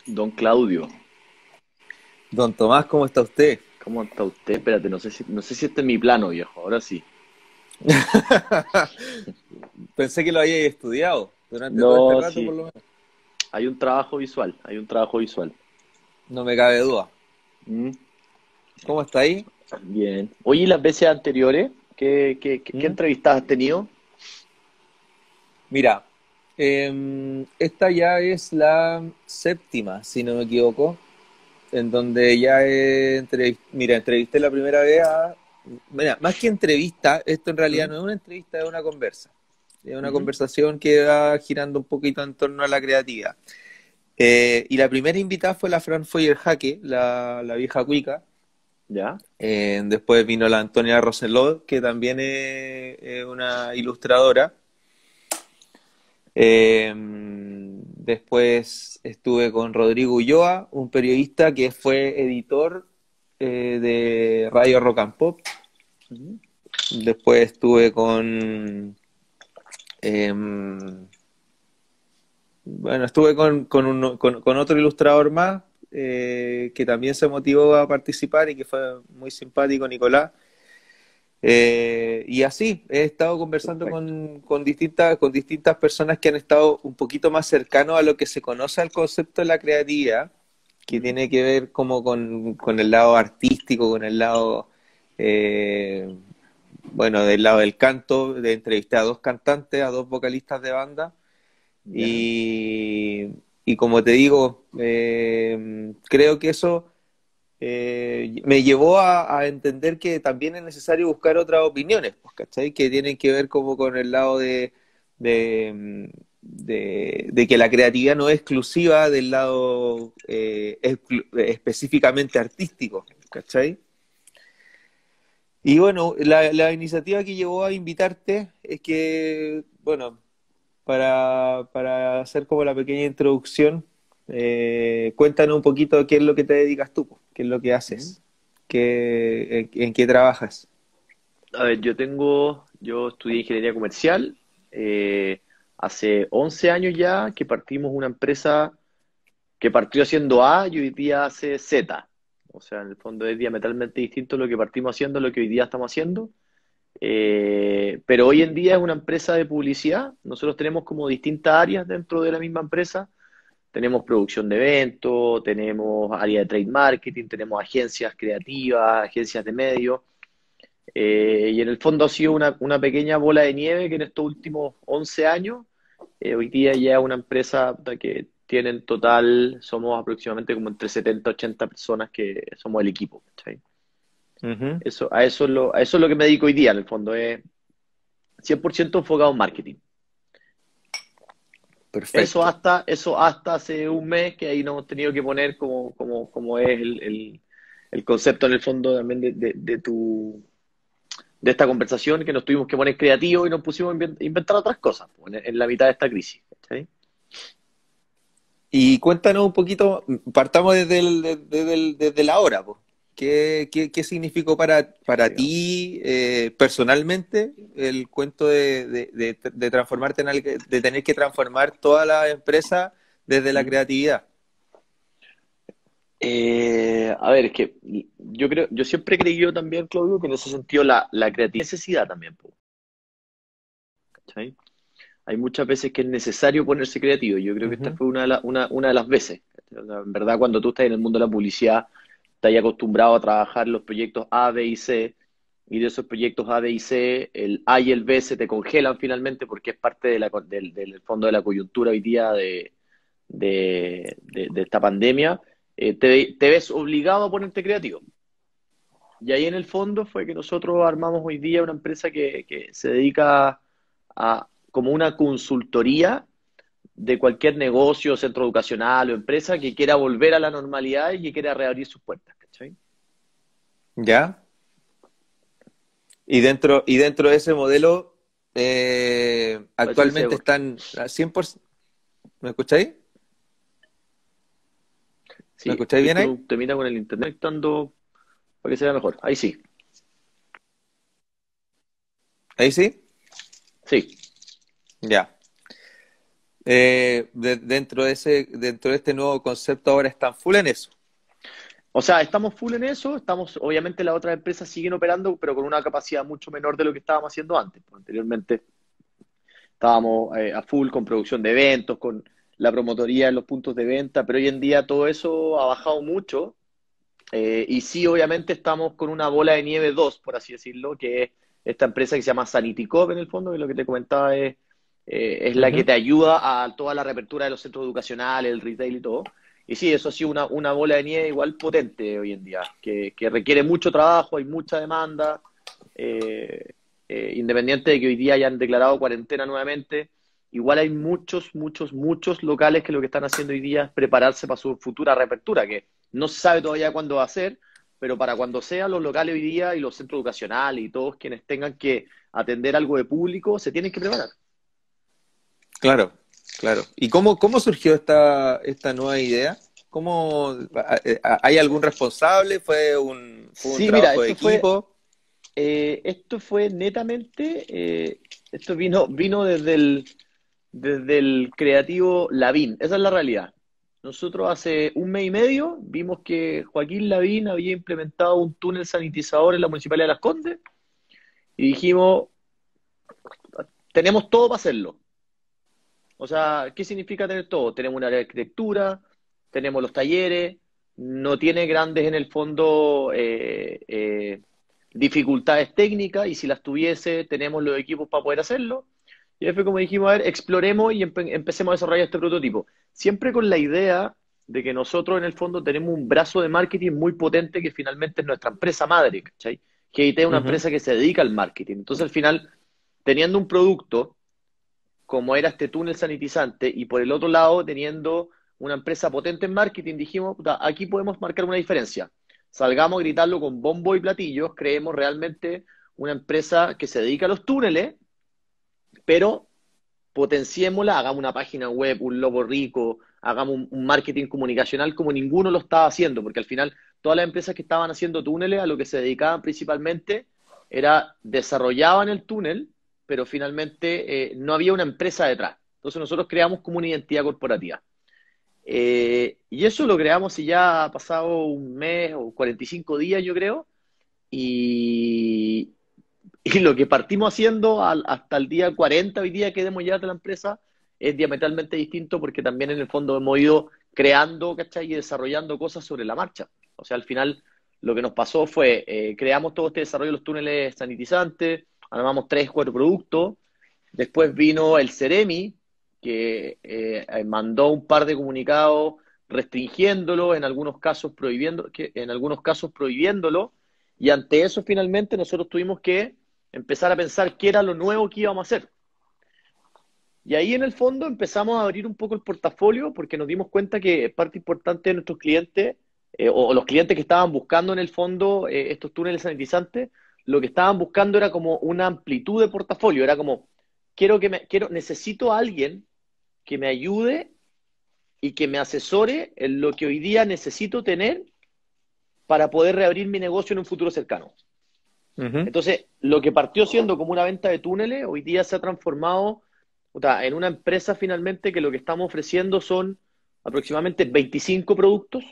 Don Claudio, Don Tomás, ¿cómo está usted? ¿cómo está usted? Espérate, no sé si este es mi plano, viejo. Ahora sí. Pensé que lo había estudiado durante todo este No, rato, por sí. lo menos. Hay un trabajo visual, hay un trabajo visual. No me cabe duda. Mm, ¿Cómo está ahí? bien. Oye, ¿y las veces anteriores? ¿Qué ¿Mm? entrevistas has tenido? Mira, esta ya es la séptima, si no me equivoco, en donde ya mira, entrevisté la primera vez a... Mira, más que entrevista, esto en realidad ¿Mm? no es una entrevista, es una conversa. Es una Ujú. conversación que va girando un poquito en torno a la creatividad. Y la primera invitada fue la Fran Jaque, la vieja cuica. ¿Ya? Después vino la Antonia Roselot, que también es una ilustradora. Después estuve con Rodrigo Ulloa, un periodista que fue editor de Radio Rock and Pop. Ujú. Después estuve em, bueno, estuve con otro ilustrador más que también se motivó a participar y que fue muy simpático, Nicolás. Y así, he estado conversando Perfecto. con distintas personas que han estado un poquito más cercanos a lo que se conoce al concepto de la creatividad, que Mm. tiene que ver como con el lado artístico, con el lado, eh, bueno, del lado del canto, de entrevisté a dos cantantes, a dos vocalistas de banda, ¿Ya? y, y como te digo, creo que eso me llevó a entender que también es necesario buscar otras opiniones, pues, ¿cachai? Que tienen que ver como con el lado de que la creatividad no es exclusiva del lado específicamente artístico, ¿cachai? Y bueno, la iniciativa que llevó a invitarte es que, bueno, para hacer como la pequeña introducción, cuéntanos un poquito qué es lo que te dedicas tú, po, qué es lo que Ujú. haces, en qué trabajas. A ver, yo estudié ingeniería comercial eh, hace 11 años ya que partimos una empresa que partió haciendo A y hoy día hace Z. O sea, en el fondo es diametralmente distinto lo que partimos haciendo a lo que hoy día estamos haciendo. Pero hoy en día es una empresa de publicidad. Nosotros tenemos como distintas áreas dentro de la misma empresa. Tenemos producción de eventos, tenemos área de trade marketing, tenemos agencias creativas, agencias de medios. Y en el fondo ha sido una pequeña bola de nieve que en estos últimos 11 años hoy día ya es una empresa puta, que tiene en total, somos aproximadamente como entre 70 y 80 personas que somos el equipo, ¿cachai? Ujú. A eso es lo que me dedico hoy día, en el fondo, es 100% enfocado en marketing. Perfecto. Eso hasta hace un mes que ahí nos hemos tenido que poner como es el concepto en el fondo también de esta conversación, que nos tuvimos que poner creativos y nos pusimos a inventar otras cosas pues, en la mitad de esta crisis, ¿cachai? Y cuéntanos un poquito, partamos desde la hora, pues. ¿Qué significó para Digamos. ti personalmente el cuento de transformarte de tener que transformar toda la empresa desde la ¿Mm? creatividad? A ver, es que yo siempre he creído también, Claudio, que en ese sentido la creatividad es necesidad también, po, ¿cachai? Hay muchas veces que es necesario ponerse creativo. Yo creo que esta Ujú. fue una de las veces. ¿Cachai? O sea, en verdad, cuando tú estás en el mundo de la publicidad, estás acostumbrado a trabajar los proyectos A, B y C, y de esos proyectos A, B y C, el A y el B se te congelan finalmente porque es parte del fondo de la coyuntura hoy día de esta pandemia. Te ves obligado a ponerte creativo. Y ahí en el fondo fue que nosotros armamos hoy día una empresa que se dedica como una consultoría de cualquier negocio, centro educacional o empresa que quiera volver a la normalidad y que quiera reabrir sus puertas, ¿cachai? ¿Ya? Y dentro de ese modelo, Eso dice, actualmente están a 100%. ¿Me escucháis? ¿Me sí, escucháis estoy bien con ahí? un temita con el internet conectando para que se vea mejor. Ahí sí, ¿Ahí sí? sí. Ya. Dentro de este nuevo concepto ahora están full en eso. O sea, estamos full en eso, obviamente las otras empresas siguen operando, pero con una capacidad mucho menor de lo que estábamos haciendo antes. Pues anteriormente estábamos a full con producción de eventos, con la promotoría en los puntos de venta, pero hoy en día todo eso ha bajado mucho. Y sí, obviamente estamos con una bola de nieve 2 por así decirlo, que es esta empresa que se llama Sanity Cop en el fondo, que lo que te comentaba es la que Ujú. te ayuda a toda la reapertura de los centros educacionales, el retail y todo. Y sí, eso ha sido una bola de nieve igual potente hoy en día, que requiere mucho trabajo, hay mucha demanda, eh, independiente de que hoy día hayan declarado cuarentena nuevamente, igual hay muchos, muchos, muchos locales que lo que están haciendo hoy día es prepararse para su futura reapertura, que no se sabe todavía cuándo va a ser, pero para cuando sea, los locales hoy día y los centros educacionales y todos quienes tengan que atender algo de público se tienen que preparar. Claro, claro. ¿Y cómo surgió esta nueva idea? ¿Hay algún responsable? ¿Fue un Sí, mira, trabajo de equipo? esto fue netamente, esto vino desde el creativo Lavín, esa es la realidad. Nosotros hace un mes y medio vimos que Joaquín Lavín había implementado un túnel sanitizador en la Municipalidad de Las Condes y dijimos, tenemos todo para hacerlo. O sea, ¿qué significa tener todo? Tenemos una área de arquitectura, tenemos los talleres, no tiene grandes en el fondo dificultades técnicas y si las tuviese, tenemos los equipos para poder hacerlo. Y ahí fue como dijimos, a ver, exploremos y empecemos a desarrollar este prototipo. Siempre con la idea de que nosotros en el fondo tenemos un brazo de marketing muy potente que finalmente es nuestra empresa madre, ¿cachai? GIT es una Ujú. empresa que se dedica al marketing. Entonces al final, teniendo un producto como era este túnel sanitizante, y por el otro lado, teniendo una empresa potente en marketing, dijimos, puta, aquí podemos marcar una diferencia. Salgamos a gritarlo con bombo y platillos, creemos realmente una empresa que se dedica a los túneles, pero potenciémosla, hagamos una página web, un logo rico, hagamos un marketing comunicacional como ninguno lo estaba haciendo, porque al final todas las empresas que estaban haciendo túneles a lo que se dedicaban principalmente era desarrollaban el túnel, pero finalmente no había una empresa detrás. Entonces nosotros creamos como una identidad corporativa. Y eso lo creamos y ya ha pasado un mes o 45 días, yo creo, y, y lo que partimos haciendo hasta el día 40 hoy día que demos ya de la empresa, es diametralmente distinto porque también en el fondo hemos ido creando, ¿cachai? Y desarrollando cosas sobre la marcha. O sea, al final lo que nos pasó fue, creamos todo este desarrollo de los túneles sanitizantes, armamos 3, 4 productos, después vino el Ceremi, que mandó un par de comunicados restringiéndolo, en algunos casos en algunos casos prohibiéndolo, y ante eso finalmente nosotros tuvimos que empezar a pensar qué era lo nuevo que íbamos a hacer. Y ahí en el fondo empezamos a abrir un poco el portafolio porque nos dimos cuenta que parte importante de nuestros clientes, o los clientes que estaban buscando en el fondo estos túneles sanitizantes, lo que estaban buscando era como una amplitud de portafolio, era como, necesito a alguien que me ayude y que me asesore en lo que hoy día necesito tener para poder reabrir mi negocio en un futuro cercano. Ujú. Entonces, lo que partió siendo como una venta de túneles, hoy día se ha transformado puta, en una empresa finalmente que lo que estamos ofreciendo son aproximadamente 25 productos.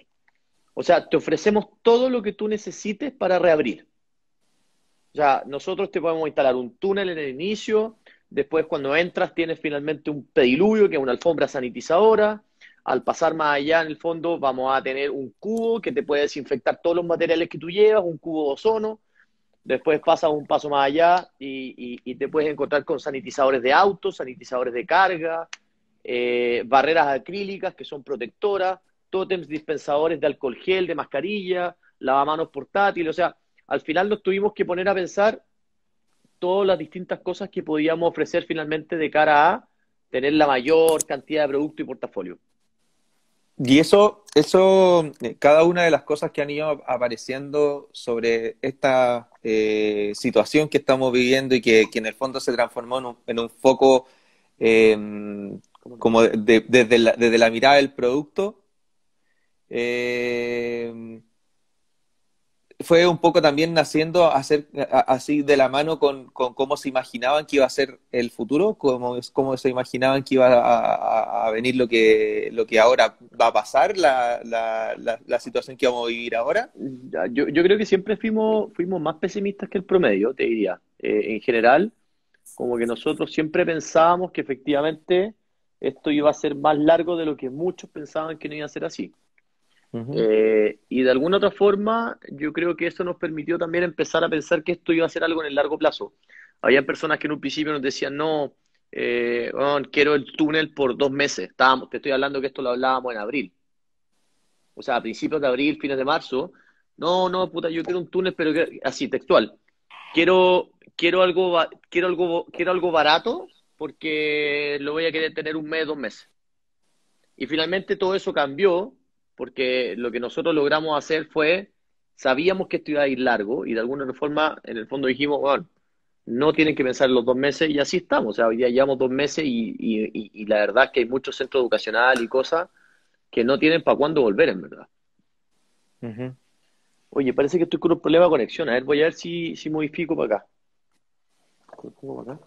O sea, te ofrecemos todo lo que tú necesites para reabrir. O sea, nosotros te podemos instalar un túnel en el inicio, después cuando entras tienes finalmente un pediluvio, que es una alfombra sanitizadora. Al pasar más allá, en el fondo, vamos a tener un cubo que te puede desinfectar todos los materiales que tú llevas, un cubo de ozono. Después pasas un paso más allá y te puedes encontrar con sanitizadores de autos, sanitizadores de carga, barreras acrílicas que son protectoras, tótems dispensadores de alcohol gel, de mascarilla, lavamanos portátiles. O sea, al final nos tuvimos que poner a pensar todas las distintas cosas que podíamos ofrecer finalmente de cara a tener la mayor cantidad de producto y portafolio. Y cada una de las cosas que han ido apareciendo sobre esta situación que estamos viviendo y que en el fondo se transformó en un foco eh, ¿Cómo no? como desde la mirada del producto, eh, fue un poco también naciendo así de la mano con cómo se imaginaban que iba a ser el futuro, cómo se imaginaban que iba a venir lo que ahora va a pasar, la situación que vamos a vivir ahora. Yo creo que siempre fuimos más pesimistas que el promedio, te diría. En general, como que nosotros siempre pensábamos que efectivamente esto iba a ser más largo de lo que muchos pensaban que no iba a ser así. Ujú. Y de alguna otra forma, yo creo que eso nos permitió también empezar a pensar que esto iba a ser algo en el largo plazo. Había personas que en un principio nos decían, no, weón, quiero el túnel por 2 meses. Te estoy hablando que esto lo hablábamos en abril. O sea, a principios de abril, fines de marzo. No, no, puta, yo quiero un túnel, pero así, textual. Quiero algo barato porque lo voy a querer tener un mes, 2 meses. Y finalmente todo eso cambió porque lo que nosotros logramos hacer fue, sabíamos que esto iba a ir largo y de alguna forma, en el fondo dijimos, bueno, no tienen que pensar en los 2 meses y así estamos. O sea, hoy día llevamos 2 meses y la verdad es que hay muchos centros educacionales y cosas que no tienen para cuándo volver, en verdad. Ujú. Oye, parece que estoy con un problema de conexión. A ver, voy a ver si modifico para acá. ¿Lo pongo para acá?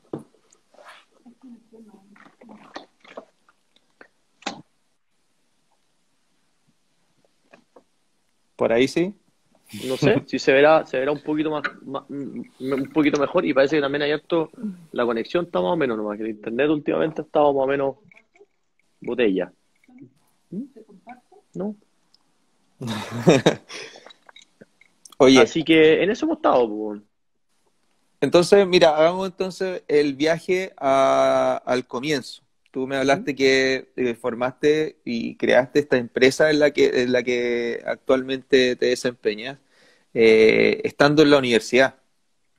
Por ahí sí. No sé, si se verá un poquito un poquito mejor y parece que también hay harto, la conexión está más o menos nomás, que el internet últimamente ha estado más o menos botella. ¿Mm? ¿No? Oye, Así que en eso hemos estado, pues. entonces, mira, hagamos entonces el viaje al comienzo. Tú me ¿Mm? hablaste que formaste y creaste esta empresa en la que actualmente te desempeñas, estando en la universidad.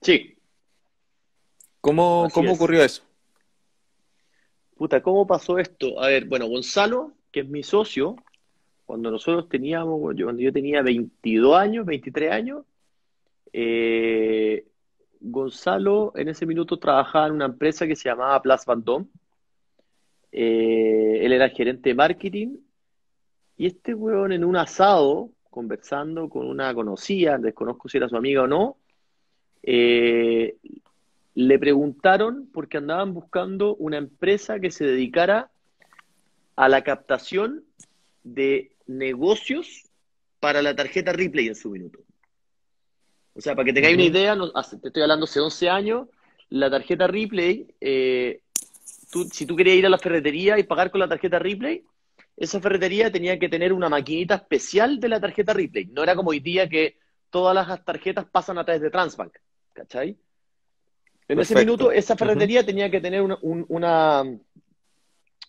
Sí, así Cómo es. ocurrió eso? Puta, ¿cómo pasó esto? A ver, bueno, Gonzalo, que es mi socio, cuando nosotros teníamos, cuando yo tenía 22 años, 23 años, eh, Gonzalo en ese minuto trabajaba en una empresa que se llamaba Place Vendôme. Él era gerente de marketing y este weón en un asado, conversando con una conocida, desconozco si era su amiga o no, eh, le preguntaron porque andaban buscando una empresa que se dedicara a la captación de negocios para la tarjeta Ripley en su minuto. O sea, para que tengáis una Ujú. idea, te estoy hablando hace 11 años, la tarjeta Ripley, si tú querías ir a la ferretería y pagar con la tarjeta Ripley, esa ferretería tenía que tener una maquinita especial de la tarjeta Ripley. No era como hoy día que todas las tarjetas pasan a través de Transbank, ¿cachai? En ese minuto, Perfecto. esa Ujú. ferretería tenía que tener una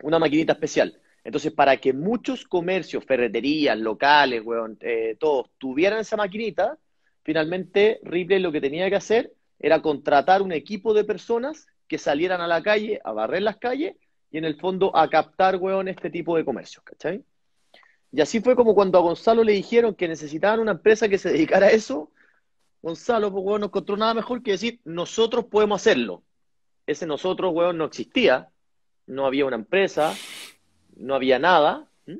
maquinita especial. Entonces, para que muchos comercios, ferreterías, locales, weón, todos tuvieran esa maquinita, finalmente Ripley lo que tenía que hacer era contratar un equipo de personas que salieran a la calle, a barrer las calles y en el fondo a captar, weón, este tipo de comercios, ¿cachai? Y así fue como cuando a Gonzalo le dijeron que necesitaban una empresa que se dedicara a eso, Gonzalo, pues, weón, no encontró nada mejor que decir, nosotros podemos hacerlo. Ese nosotros, weón, no existía, no había una empresa, no había nada. ¿Mm?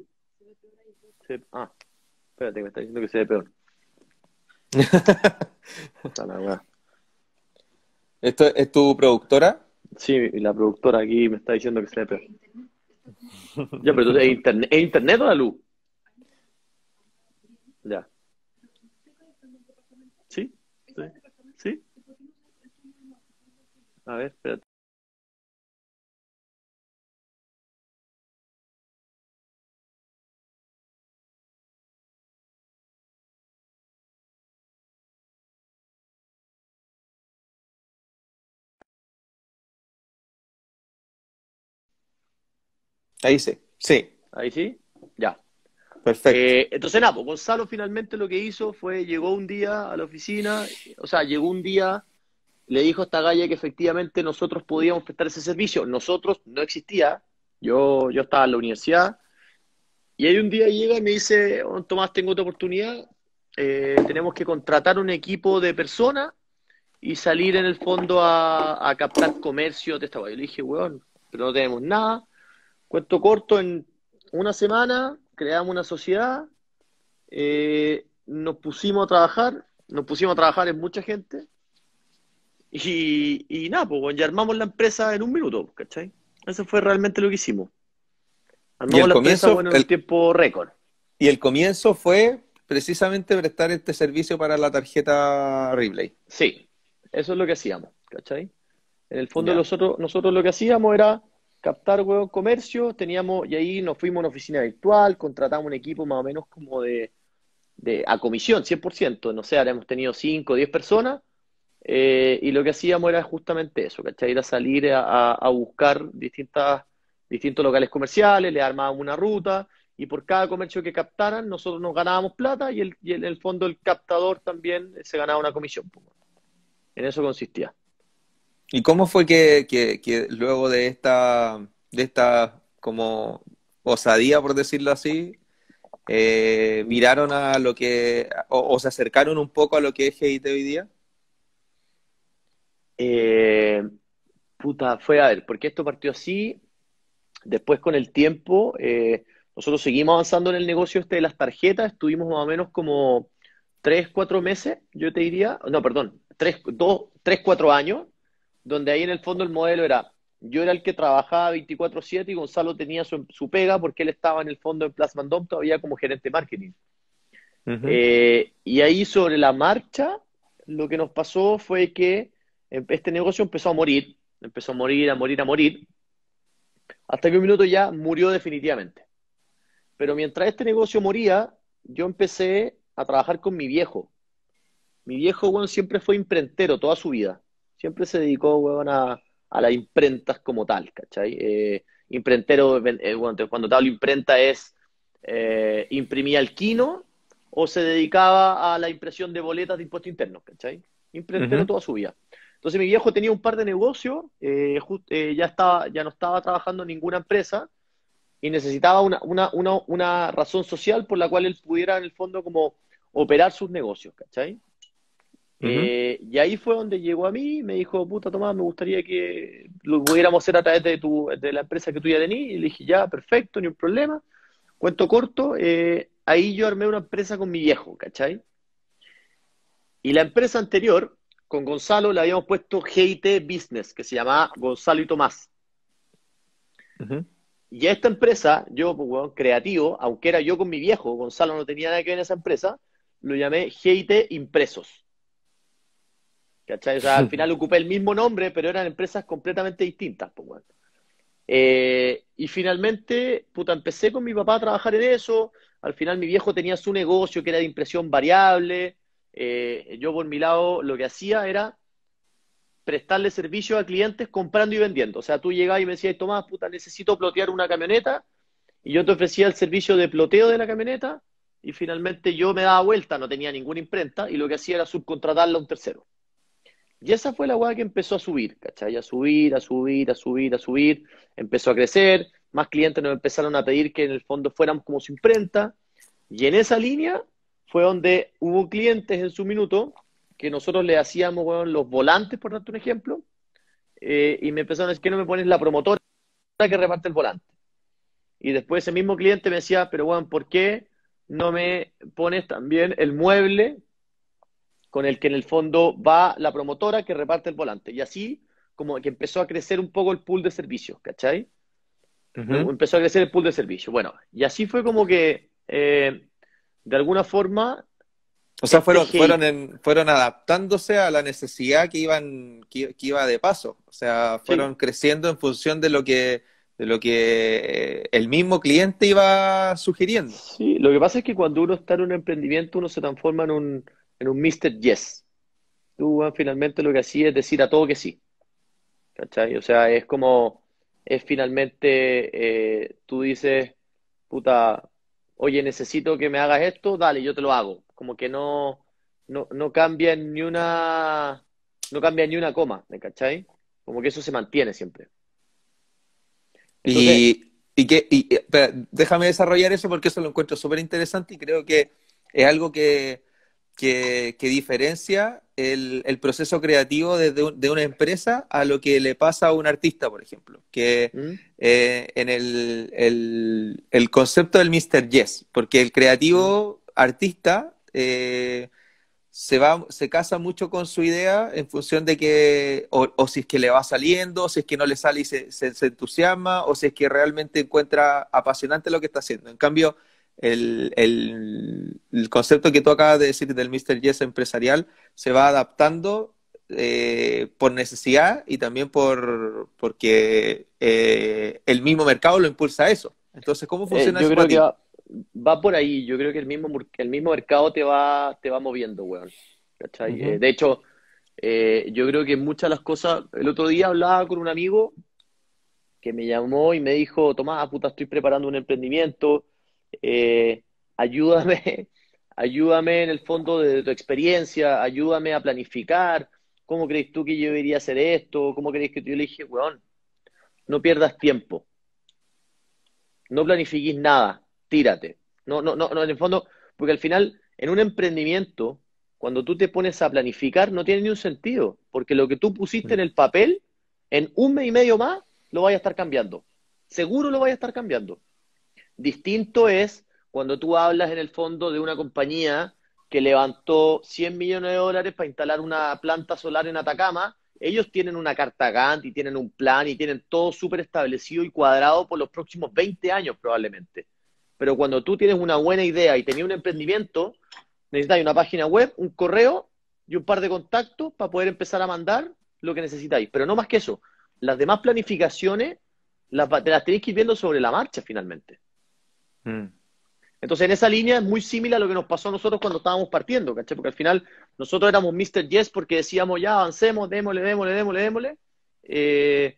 Espérate, me está diciendo que se ve peor. Está la weá. ¿Esto es tu productora? Sí, y la productora aquí me está diciendo que se ve peor. Ya, pero entonces, ¿es internet o la luz? Ya. ¿Sí? ¿Sí? ¿Sí? A ver, espérate. Ahí sí. Sí, Ahí sí. Ya. perfecto. Entonces, nada, pues Gonzalo finalmente lo que hizo fue, llegó un día a la oficina, o sea, llegó un día, le dijo a esta galla que efectivamente nosotros podíamos prestar ese servicio. Nosotros no existía, yo estaba en la universidad, y ahí un día llega y me dice, "Oh, Tomás, tengo otra oportunidad, tenemos que contratar un equipo de personas y salir en el fondo a captar comercio de esta guay". Yo le dije, weón, pero no tenemos nada. Cuento corto, en una semana creamos una sociedad, nos pusimos a trabajar, nos pusimos a trabajar en mucha gente y nada, pues bueno, ya armamos la empresa en un minuto, ¿cachai? Eso fue realmente lo que hicimos. Y Armamos el la empresa, comienzo, bueno, en un tiempo récord. y el comienzo fue precisamente prestar este servicio para la tarjeta Ripley. Sí, eso es lo que hacíamos, ¿cachai? En el fondo Ya. nosotros lo que hacíamos era captar, huevo, comercio, teníamos, y ahí nos fuimos a una oficina virtual, contratamos un equipo más o menos como a comisión, 100%, no sé, ahora hemos tenido 5 o 10 personas, y lo que hacíamos era justamente eso, ¿cachai? Era salir a buscar distintos locales comerciales, le armábamos una ruta, y por cada comercio que captaran, nosotros nos ganábamos plata, en el fondo el captador también se ganaba una comisión, pues. En eso consistía. ¿Y cómo fue que luego de esta como osadía, por decirlo así, miraron a lo que, o se acercaron un poco a lo que es GIT hoy día? Eh, Puta, fue a ver, porque esto partió así, después con el tiempo, nosotros seguimos avanzando en el negocio este de las tarjetas, estuvimos más o menos como 3, 4 meses, yo te diría, no, perdón, 3, 4 años, donde ahí en el fondo el modelo era, yo era el que trabajaba 24/7 y Gonzalo tenía su pega porque él estaba en el fondo en Plasman Dom todavía como gerente de marketing. Ujú. Y ahí sobre la marcha, lo que nos pasó fue que este negocio empezó a morir, a morir, a morir, hasta que un minuto ya murió definitivamente. Pero mientras este negocio moría, yo empecé a trabajar con mi viejo. Mi viejo, weón, siempre fue imprentero toda su vida. Siempre se dedicó, weón, a las imprentas como tal, ¿cachai? Imprentero, bueno, cuando te hablo imprenta es imprimía el quino o se dedicaba a la impresión de boletas de impuestos internos, ¿cachai? Imprentero Ujú. toda su vida. Entonces mi viejo tenía un par de negocios, ya no estaba trabajando en ninguna empresa y necesitaba una razón social por la cual él pudiera en el fondo como operar sus negocios, ¿cachai? Ujú. Y ahí fue donde llegó a mí, me dijo, puta Tomás, me gustaría que lo pudiéramos hacer a través de la empresa que tú ya tenías. Y le dije, ya, perfecto, ni un problema. Cuento corto, ahí yo armé una empresa con mi viejo, ¿cachai? Y la empresa anterior, con Gonzalo, le habíamos puesto GIT Business, que se llamaba Gonzalo y Tomás. Ujú. Y a esta empresa, yo, pues, weón, creativo, aunque era yo con mi viejo, Gonzalo no tenía nada que ver en esa empresa, lo llamé GIT Impresos. ¿Cachai? O sea, al final ocupé el mismo nombre, pero eran empresas completamente distintas, pues, weón. Y finalmente, puta, empecé con mi papá a trabajar en eso. Al final mi viejo tenía su negocio que era de impresión variable. Yo por mi lado lo que hacía era prestarle servicio a clientes comprando y vendiendo. O sea, tú llegabas y me decías, Tomás, puta, necesito plotear una camioneta. Y yo te ofrecía el servicio de ploteo de la camioneta. Y finalmente yo me daba vuelta, no tenía ninguna imprenta. Y lo que hacía era subcontratarla a un tercero. Y esa fue la weá que empezó a subir, ¿cachai? A subir, a subir, a subir, a subir. Empezó a crecer, más clientes nos empezaron a pedir que en el fondo fuéramos como su imprenta. Y en esa línea fue donde hubo clientes en su minuto que nosotros le hacíamos, weón, los volantes, por darte un ejemplo, y me empezaron a decir que no me pones la promotora que reparte el volante. Y después ese mismo cliente me decía, pero weón, ¿por qué no me pones también el mueble con el que en el fondo va la promotora que reparte el volante? Y así como que empezó a crecer un poco el pool de servicios, ¿cachai? Ujú. Empezó a crecer el pool de servicios. Bueno, y así fue como que, de alguna forma, O sea, este hate, fueron adaptándose a la necesidad que iba de paso. O sea, sí, fueron creciendo en función de lo que el mismo cliente iba sugiriendo. sí, lo que pasa es que cuando uno está en un emprendimiento, uno se transforma en un Mr. Yes. Tú, finalmente lo que hacías es decir a todo que sí, ¿cachai? O sea, es finalmente, tú dices, puta, oye, necesito que me hagas esto, dale, yo te lo hago. Como que no cambia ni una coma, ¿me cachai? Como que eso se mantiene siempre. Entonces, Espera, déjame desarrollar eso porque eso lo encuentro súper interesante y creo que es algo que diferencia el proceso creativo de una empresa a lo que le pasa a un artista, por ejemplo, que ¿mm? en el concepto del Mr. Yes, porque el ¿Mm? creativo artista se casa mucho con su idea en función de que, o si es que le va saliendo, o si es que no le sale y se entusiasma, o si es que realmente encuentra apasionante lo que está haciendo. En cambio, el concepto que tú acabas de decir del Mr. Yes empresarial se va adaptando por necesidad y también porque el mismo mercado lo impulsa a eso. Entonces, ¿cómo funciona Yo eso para creo que ti? va por ahí. Yo creo que el mismo mercado te va moviendo, weón. ¿Cachai? Ujú, De hecho, yo creo que muchas de las cosas. El otro día hablaba con un amigo que me llamó y me dijo: Tomás, puta, estoy preparando un emprendimiento. Ayúdame, ayúdame en el fondo de tu experiencia, ayúdame a planificar. ¿Cómo crees tú que yo debería hacer esto? ¿Cómo crees que yo le dije, weón, no pierdas tiempo, no planifiques nada, tírate. No, en el fondo, porque al final, en un emprendimiento, cuando tú te pones a planificar, no tiene ni un sentido, porque lo que tú pusiste en el papel, en un mes y medio más, lo vaya a estar cambiando. Seguro lo vaya a estar cambiando. Distinto es cuando tú hablas en el fondo de una compañía que levantó 100 millones de dólares para instalar una planta solar en Atacama. Ellos tienen una carta Gantt y tienen un plan y tienen todo súper establecido y cuadrado por los próximos 20 años probablemente. Pero cuando tú tienes una buena idea y tenías un emprendimiento, necesitáis una página web, un correo y un par de contactos para poder empezar a mandar lo que necesitáis. Pero no más que eso. Las demás planificaciones te las tenéis que ir viendo sobre la marcha finalmente. mm, Entonces, en esa línea es muy similar a lo que nos pasó a nosotros cuando estábamos partiendo, ¿cachai? Porque al final nosotros éramos Mr. Yes porque decíamos, ya avancemos, démosle, démosle, démosle, démosle. eh,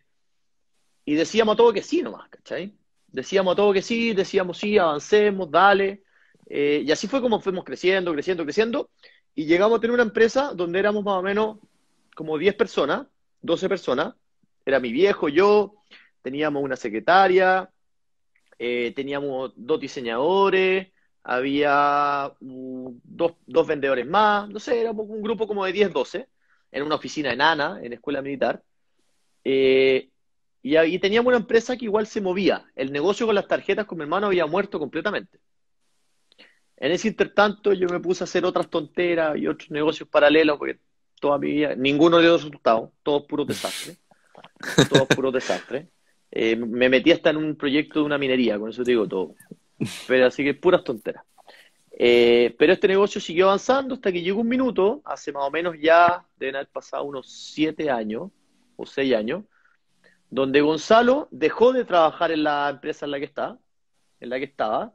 y decíamos a todo que sí nomás, ¿cachai? Decíamos a todo que sí, decíamos sí, avancemos, dale. Y así fue como fuimos creciendo, creciendo, creciendo. Y llegamos a tener una empresa donde éramos más o menos como 10 personas, 12 personas. Era mi viejo, yo, teníamos una secretaria, teníamos dos diseñadores, había dos vendedores más, no sé, éramos un grupo como de 10 12 en una oficina enana, en escuela militar. Eh, y ahí teníamos una empresa que igual se movía. El negocio con las tarjetas con mi hermano había muerto completamente. En ese intertanto yo me puse a hacer otras tonteras y otros negocios paralelos porque toda mi vida, ninguno dio resultados, todos puros desastres, todos puros desastres. Me metí hasta en un proyecto de una minería, con eso te digo todo. Pero así que puras tonteras. Pero este negocio siguió avanzando hasta que llegó un minuto, hace más o menos ya, deben haber pasado unos 7 años o 6 años, donde Gonzalo dejó de trabajar en la empresa en la que estaba,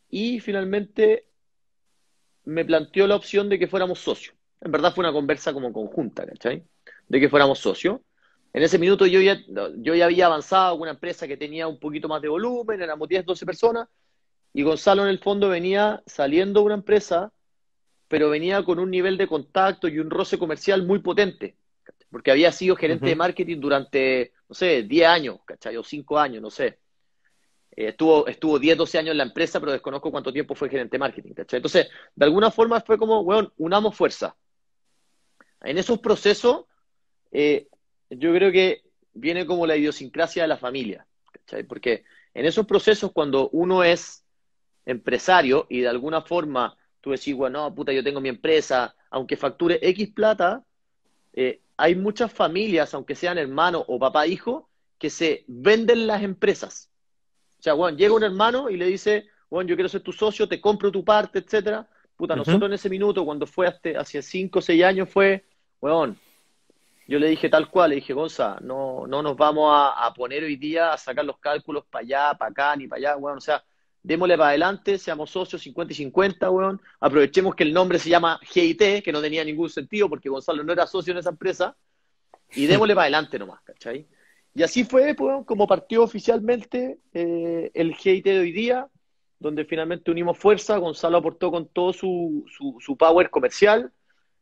y finalmente me planteó la opción de que fuéramos socios. En verdad fue una conversa como conjunta, ¿cachai? De que fuéramos socios. En ese minuto yo ya había avanzado con una empresa que tenía un poquito más de volumen, éramos 10 12 personas, y Gonzalo en el fondo venía saliendo de una empresa, pero venía con un nivel de contacto y un roce comercial muy potente, ¿cachai? Porque había sido gerente de ujú. marketing durante, no sé, 10 años, ¿cachai? O 5 años, no sé. Estuvo 10 12 años en la empresa, pero desconozco cuánto tiempo fue gerente de marketing, ¿cachai? Entonces, de alguna forma fue como, weón, unamos fuerza. En esos procesos, eh, yo creo que viene como la idiosincrasia de la familia, ¿cachai? Porque en esos procesos, cuando uno es empresario y de alguna forma tú decís, bueno, no, puta, yo tengo mi empresa, aunque facture X plata, hay muchas familias, aunque sean hermanos o papá e hijo, que se venden las empresas. O sea, bueno, llega un hermano y le dice, bueno, yo quiero ser tu socio, te compro tu parte, etcétera. Puta, Ujú. nosotros en ese minuto, cuando fue hace 5 o 6 años, fue, weón, yo le dije tal cual, le dije, Gonza, no nos vamos a poner hoy día a sacar los cálculos para allá, para acá, ni para allá, weón. O sea, démosle para adelante, seamos socios 50 y 50, weón. Aprovechemos que el nombre se llama GIT, que no tenía ningún sentido porque Gonzalo no era socio en esa empresa, y démosle para adelante nomás, ¿cachai? Y así fue, pues, como partió oficialmente el GIT de hoy día, donde finalmente unimos fuerza. Gonzalo aportó con todo su power comercial,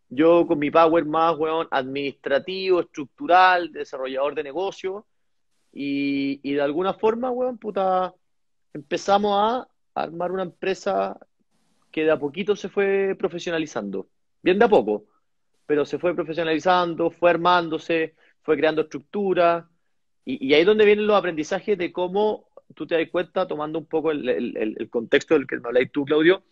yo con mi power más, weón, administrativo, estructural, desarrollador de negocio, y de alguna forma, weón, puta, empezamos a armar una empresa que de a poquito se fue profesionalizando. Bien de a poco, pero se fue profesionalizando, fue armándose, fue creando estructura, y ahí es donde vienen los aprendizajes de cómo tú te das cuenta, tomando un poco el contexto del que me habláis tú, Claudio,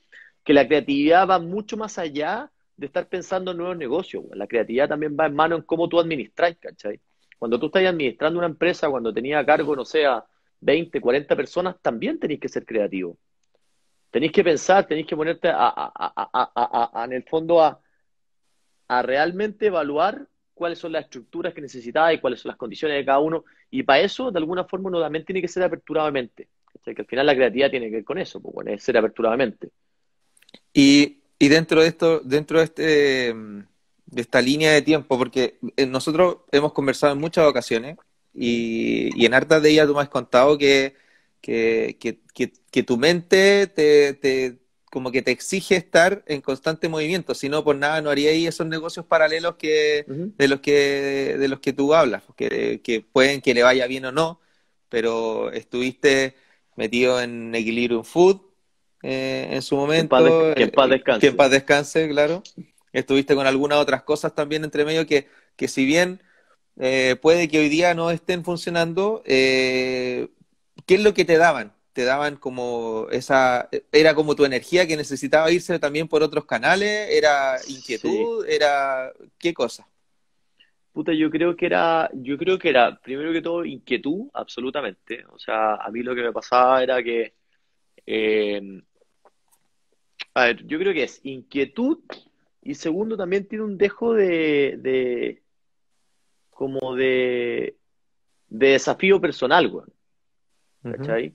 que la creatividad va mucho más allá de estar pensando en nuevos negocios, weón. La creatividad también va en mano en cómo tú administras, ¿cachai? Cuando tú estás administrando una empresa, cuando tenías a cargo, no sé, a 20, 40 personas, también tenés que ser creativo. Tenéis que pensar, tenéis que ponerte en el fondo a realmente evaluar cuáles son las estructuras que necesitas y cuáles son las condiciones de cada uno. Y para eso, de alguna forma, uno también tiene que ser aperturadamente. ¿Cachai? Que al final la creatividad tiene que ver con eso, pues bueno, es ser aperturadamente. Y dentro de esto, dentro de de esta línea de tiempo, porque nosotros hemos conversado en muchas ocasiones y en hartas de ellas tú me has contado que tu mente como que te exige estar en constante movimiento, si no por nada no haría ahí esos negocios paralelos Ujú. de los que tú hablas, que pueden que le vaya bien o no, pero estuviste metido en Equilibrium Food en su momento, Que en paz que en descanse. paz descanse, claro. Estuviste con algunas otras cosas también entre medio que si bien puede que hoy día no estén funcionando, ¿qué es lo que te daban? Te daban como era como tu energía que necesitaba irse también por otros canales, era Sí. inquietud, era, ¿qué cosa? Puta, yo creo que era, primero que todo, inquietud, absolutamente. O sea, a mí lo que me pasaba era que, eh, a ver, yo creo que es inquietud y segundo también tiene un dejo como de desafío personal, weón, Ujú. ¿cachai?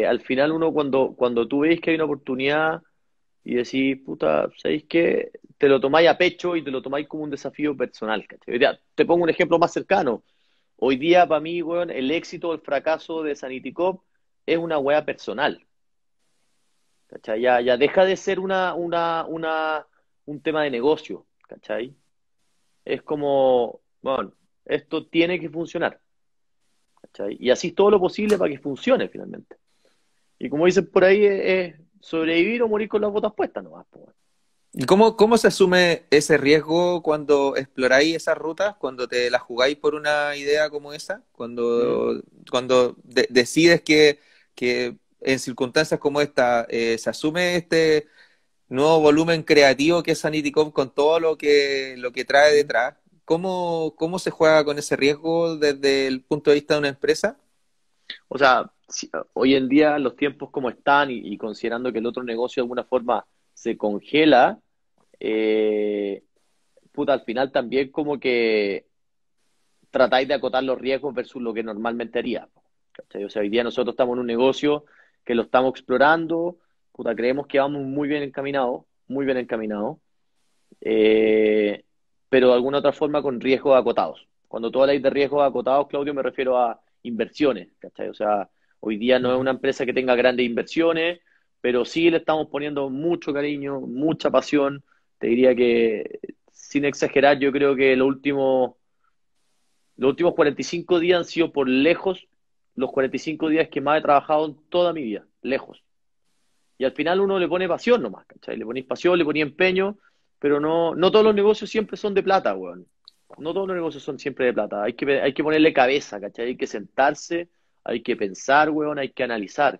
Al final uno cuando tú ves que hay una oportunidad y decís, puta, ¿sabéis qué? Te lo tomáis a pecho y te lo tomáis como un desafío personal, ¿cachai? Ya, te pongo un ejemplo más cercano. Hoy día, para mí, weón, el éxito o el fracaso de Sanity Cop es una weá personal, ¿cachai? Ya deja de ser un tema de negocio, ¿cachai? Es como, bueno, esto tiene que funcionar, ¿cachai? Y así todo lo posible para que funcione finalmente. Y como dicen por ahí, es sobrevivir o morir con las botas puestas nomás, po, weón. ¿Y cómo se asume ese riesgo cuando exploráis esas rutas, cuando te las jugáis por una idea como esa, ¿Mm? cuando decides que en circunstancias como esta se asume este nuevo volumen creativo que es Sanity Cop con todo lo que trae ¿Mm? detrás? ¿Cómo se juega con ese riesgo desde el punto de vista de una empresa? O sea, hoy en día los tiempos como están y considerando que el otro negocio de alguna forma se congela, eh, puta, al final también como que tratáis de acotar los riesgos versus lo que normalmente haría. ¿Cachai? O sea, hoy día nosotros estamos en un negocio que lo estamos explorando, puta, creemos que vamos muy bien encaminados, eh, pero de alguna otra forma con riesgos acotados. Cuando tú hablas de riesgos acotados, Claudio, me refiero a inversiones, ¿cachai? O sea, hoy día no es Ujú. una empresa que tenga grandes inversiones, pero sí le estamos poniendo mucho cariño, mucha pasión. Te diría que, sin exagerar, yo creo que los últimos 45 días han sido por lejos los 45 días que más he trabajado en toda mi vida, lejos. Y al final uno le pone pasión nomás, ¿cachai? Le ponéis pasión, le ponéis empeño, pero no todos los negocios siempre son de plata, weón. No todos los negocios son siempre de plata. Hay que ponerle cabeza, ¿cachai? Hay que sentarse, hay que pensar, weón, hay que analizar.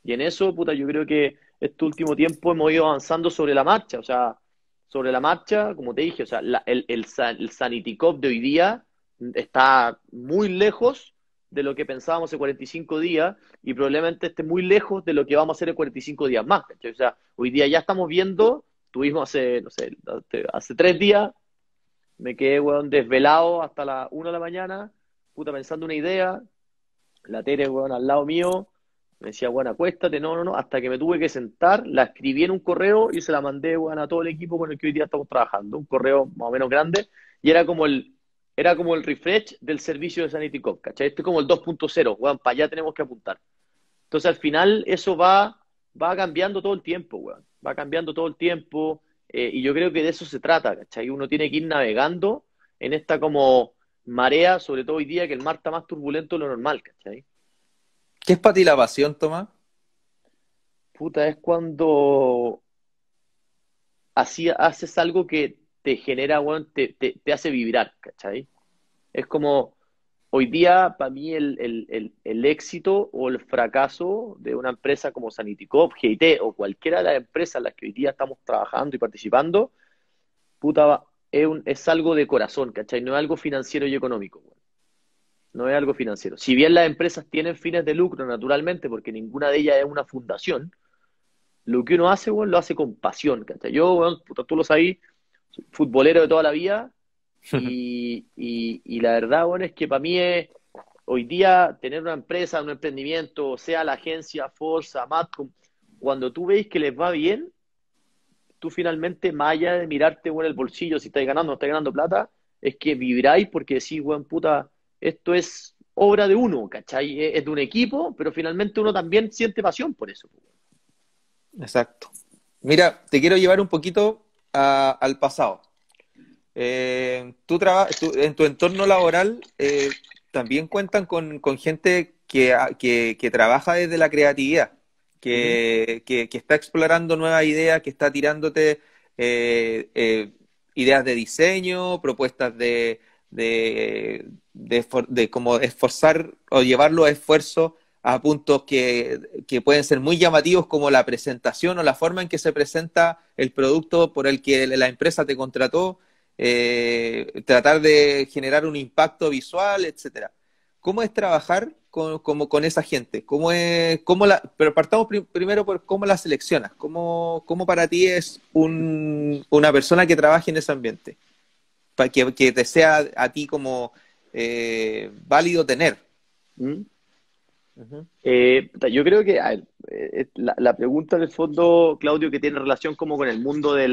Y en eso, puta, yo creo que este último tiempo hemos ido avanzando sobre la marcha, o sea, sobre la marcha, como te dije, o sea, el Sanity Cop de hoy día está muy lejos de lo que pensábamos en 45 días y probablemente esté muy lejos de lo que vamos a hacer en 45 días más, ¿cachai? O sea, hoy día ya estamos viendo, tuvimos hace, no sé, hace 3 días, me quedé, weón, desvelado hasta las 1 de la mañana, puta, pensando una idea, la Tere, weón, al lado mío, me decía, weón, acuéstate, no, hasta que me tuve que sentar, la escribí en un correo y se la mandé, weón, a todo el equipo con el que hoy día estamos trabajando, un correo más o menos grande, y era como el refresh del servicio de Sanity Cop, ¿cachai? Este es como el 2.0, weón, para allá tenemos que apuntar. Entonces, al final, eso va cambiando todo el tiempo, weón, va cambiando todo el tiempo, y yo creo que de eso se trata, ¿cachai? Uno tiene que ir navegando en esta como marea, sobre todo hoy día, que el mar está más turbulento de lo normal, ¿cachai? ¿Qué es para ti la pasión, Tomás? Puta, es cuando así haces algo que te genera, weón, te hace vibrar, ¿cachai? Es como, hoy día, para mí, el éxito o el fracaso de una empresa como Sanity Coop, GIT o cualquiera de las empresas en las que hoy día estamos trabajando y participando, puta, es algo de corazón, ¿cachai? No es algo financiero y económico, weón. No es algo financiero. Si bien las empresas tienen fines de lucro, naturalmente, porque ninguna de ellas es una fundación, lo que uno hace, weón, lo hace con pasión, ¿cachai? Yo, weón, puta, tú lo sabes, soy futbolero de toda la vida y la verdad, weón, es que para mí es, hoy día tener una empresa, un emprendimiento, sea la agencia, Forza, Matcom, cuando tú veis que les va bien, tú finalmente, más allá de mirarte, weón, el bolsillo, si estáis ganando o no estáis ganando plata, es que vibráis porque decís, weón, puta, esto es obra de uno, ¿cachai? Es de un equipo, pero finalmente uno también siente pasión por eso. Exacto. Mira, te quiero llevar un poquito al pasado. En tu entorno laboral también cuentan con gente que trabaja desde la creatividad, Ujú. que está explorando nuevas ideas, que está tirándote ideas de diseño, propuestas de cómo esforzar o llevarlo a esfuerzo a puntos que pueden ser muy llamativos, como la presentación o la forma en que se presenta el producto por el que la empresa te contrató, tratar de generar un impacto visual, etcétera. ¿Cómo es trabajar con esa gente? Pero partamos primero por cómo la seleccionas. ¿Cómo para ti es una persona que trabaje en ese ambiente? Para que te sea a ti como válido tener. ¿Mm? Ujú. Yo creo que a ver, la pregunta en el fondo, Claudio, que tiene relación como con el mundo me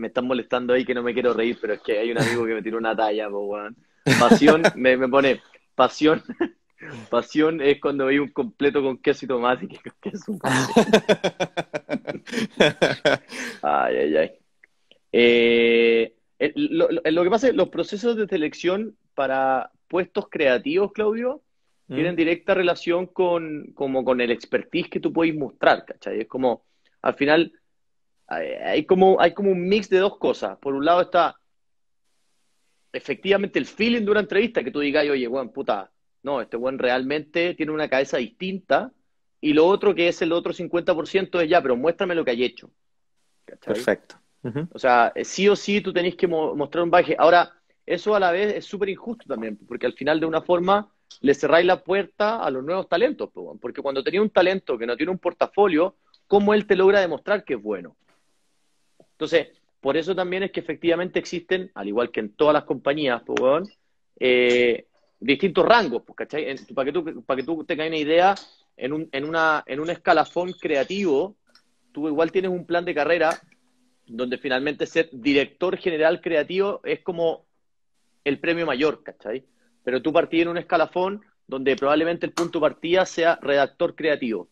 están molestando ahí que no me quiero reír, pero es que hay un amigo que me tiró una talla, po, weón. Pasión, me pone, pasión, pasión es cuando veis un completo con queso y tomate, que con queso, madre. Ay, ay, ay. Lo que pasa es que los procesos de selección para puestos creativos, Claudio, ¿Mm? tienen directa relación como con el expertise que tú puedes mostrar, ¿cachai? Es como, al final, hay como un mix de dos cosas. Por un lado está efectivamente el feeling de una entrevista, que tú digas, oye, weón, puta, no, este weón realmente tiene una cabeza distinta. Y lo otro que es el otro 50% es ya, pero muéstrame lo que hay hecho, ¿cachai? Perfecto. Ujú. O sea, sí o sí tú tenés que mostrar un baje. Ahora, eso a la vez es súper injusto también, porque al final de una forma le cerráis la puerta a los nuevos talentos, po, weón. Porque cuando tenía un talento que no tiene un portafolio, ¿cómo él te logra demostrar que es bueno? Entonces, por eso también es que efectivamente existen, al igual que en todas las compañías, po, weón, eh, distintos rangos, pues, ¿cachai? Para que tú tengas una idea, en un escalafón creativo, tú igual tienes un plan de carrera donde finalmente ser director general creativo es como el premio mayor, ¿cachai? Pero tú partís en un escalafón donde probablemente el punto de partida sea redactor creativo.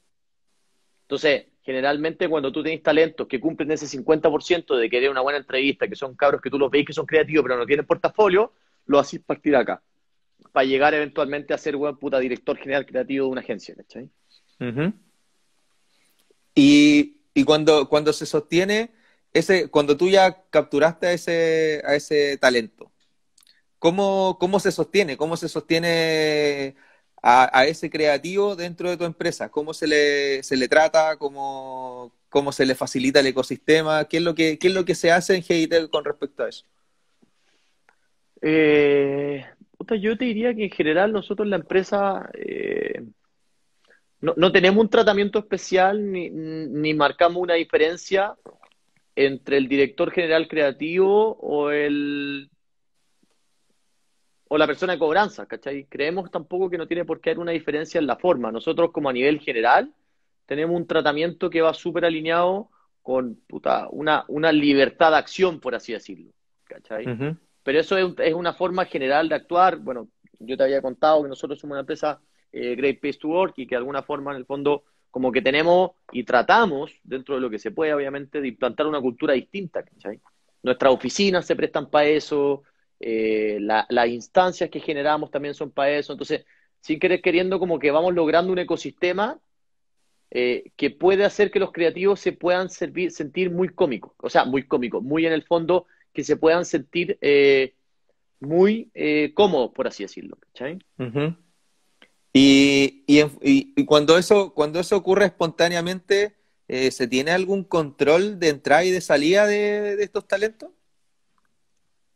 Entonces, generalmente cuando tú tienes talentos que cumplen ese 50% de querer una buena entrevista, que son cabros que tú los veis que son creativos pero no tienen portafolio, lo haces partir acá, para llegar eventualmente a ser buen puta director general creativo de una agencia, ¿cachai? Ujú. Y cuando se sostiene cuando tú ya capturaste a ese talento, ¿cómo se sostiene? ¿Cómo se sostiene a ese creativo dentro de tu empresa? ¿Cómo se le trata? ¿Cómo se le facilita el ecosistema? ¿Qué es lo que se hace en Heitel con respecto a eso? Puta, yo te diría que en general nosotros en la empresa no tenemos un tratamiento especial ni marcamos una diferencia entre el director general creativo o la persona de cobranza, ¿cachai? Creemos tampoco que no tiene por qué haber una diferencia en la forma. Nosotros como a nivel general tenemos un tratamiento que va súper alineado con puta, una libertad de acción, por así decirlo, ¿cachai? Ujú. Pero eso es una forma general de actuar. Bueno, yo te había contado que nosotros somos una empresa Great Place to Work y que de alguna forma en el fondo como que tenemos y tratamos, dentro de lo que se puede obviamente, de implantar una cultura distinta, ¿cachai? Nuestras oficinas se prestan para eso, las instancias que generamos también son para eso. Entonces, sin querer queriendo, como que vamos logrando un ecosistema que puede hacer que los creativos se puedan sentir muy cómicos, o sea, muy cómicos, muy en el fondo, que se puedan sentir muy cómodos, por así decirlo. ¿Cachai? Ujú. Y cuando eso ocurre espontáneamente, ¿se tiene algún control de entrada y de salida de estos talentos?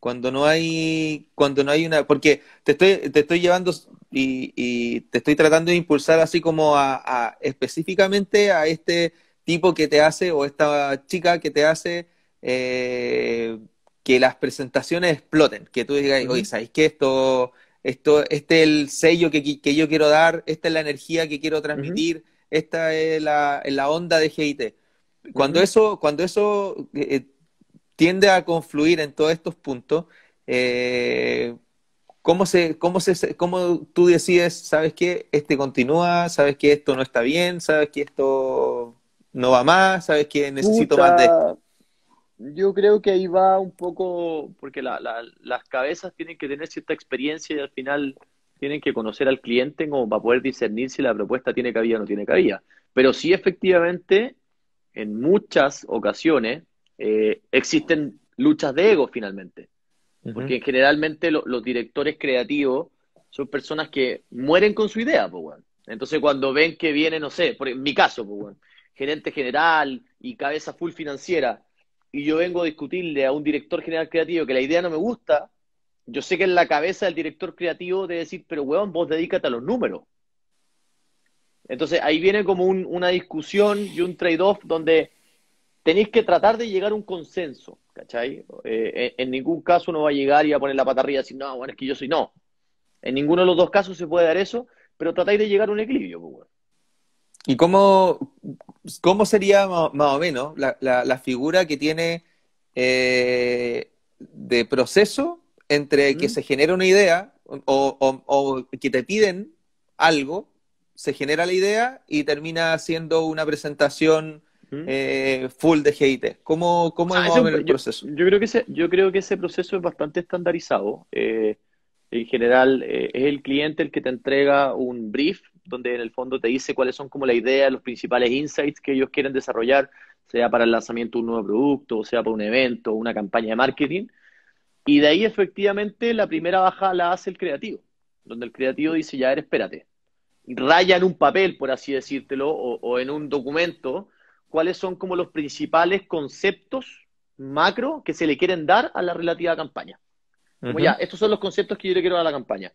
Cuando no hay una, porque te estoy llevando y te estoy tratando de impulsar así como específicamente a este tipo que te hace, o esta chica que te hace eh, que las presentaciones exploten, que tú digas, oye, Ujú, ¿sabes qué? Este es el sello que yo quiero dar, esta es la energía que quiero ujú, transmitir, esta es la onda de GIT. ujú. Cuando eso tiende a confluir en todos estos puntos, cómo tú decides, sabes que este continúa, sabes que esto no está bien, sabes que esto no va más, sabes que necesito más de esto? Puta, yo creo que ahí va un poco, porque las cabezas tienen que tener cierta experiencia y al final tienen que conocer al cliente como para poder discernir si la propuesta tiene cabida o no tiene cabida. Pero sí, efectivamente, en muchas ocasiones existen luchas de ego finalmente, Ujú. porque generalmente los directores creativos son personas que mueren con su idea, pues, weón. Entonces cuando ven que viene, no sé, en mi caso, pues, weón, gerente general y cabeza full financiera, y yo vengo a discutirle a un director general creativo que la idea no me gusta, yo sé que en la cabeza del director creativo de decir, pero weón, vos dedícate a los números. Entonces ahí viene como una discusión y un trade-off donde tenéis que tratar de llegar a un consenso, ¿cachai? En ningún caso uno va a llegar y va a poner la pata arriba y decir, no, bueno, es que yo soy no. En ninguno de los dos casos se puede dar eso, pero tratáis de llegar a un equilibrio, pues, weón. ¿Y cómo sería más o menos la figura que tiene de proceso entre que ¿Mm? se genera una idea o que te piden algo, se genera la idea y termina siendo una presentación ¿Mm? full de GIT? O ¿Cómo es sea, más o menos el proceso? yo creo que ese proceso es bastante estandarizado. En general, es el cliente el que te entrega un brief, donde en el fondo te dice cuáles son como la idea, los principales insights que ellos quieren desarrollar, sea para el lanzamiento de un nuevo producto, o sea para un evento, una campaña de marketing. Y de ahí efectivamente la primera baja la hace el creativo, donde el creativo dice, ya, a ver, espérate, raya en un papel, por así decírtelo, o en un documento, cuáles son como los principales conceptos macro que se le quieren dar a la relativa campaña. Como ya, Ujú. estos son los conceptos que yo le quiero dar a la campaña.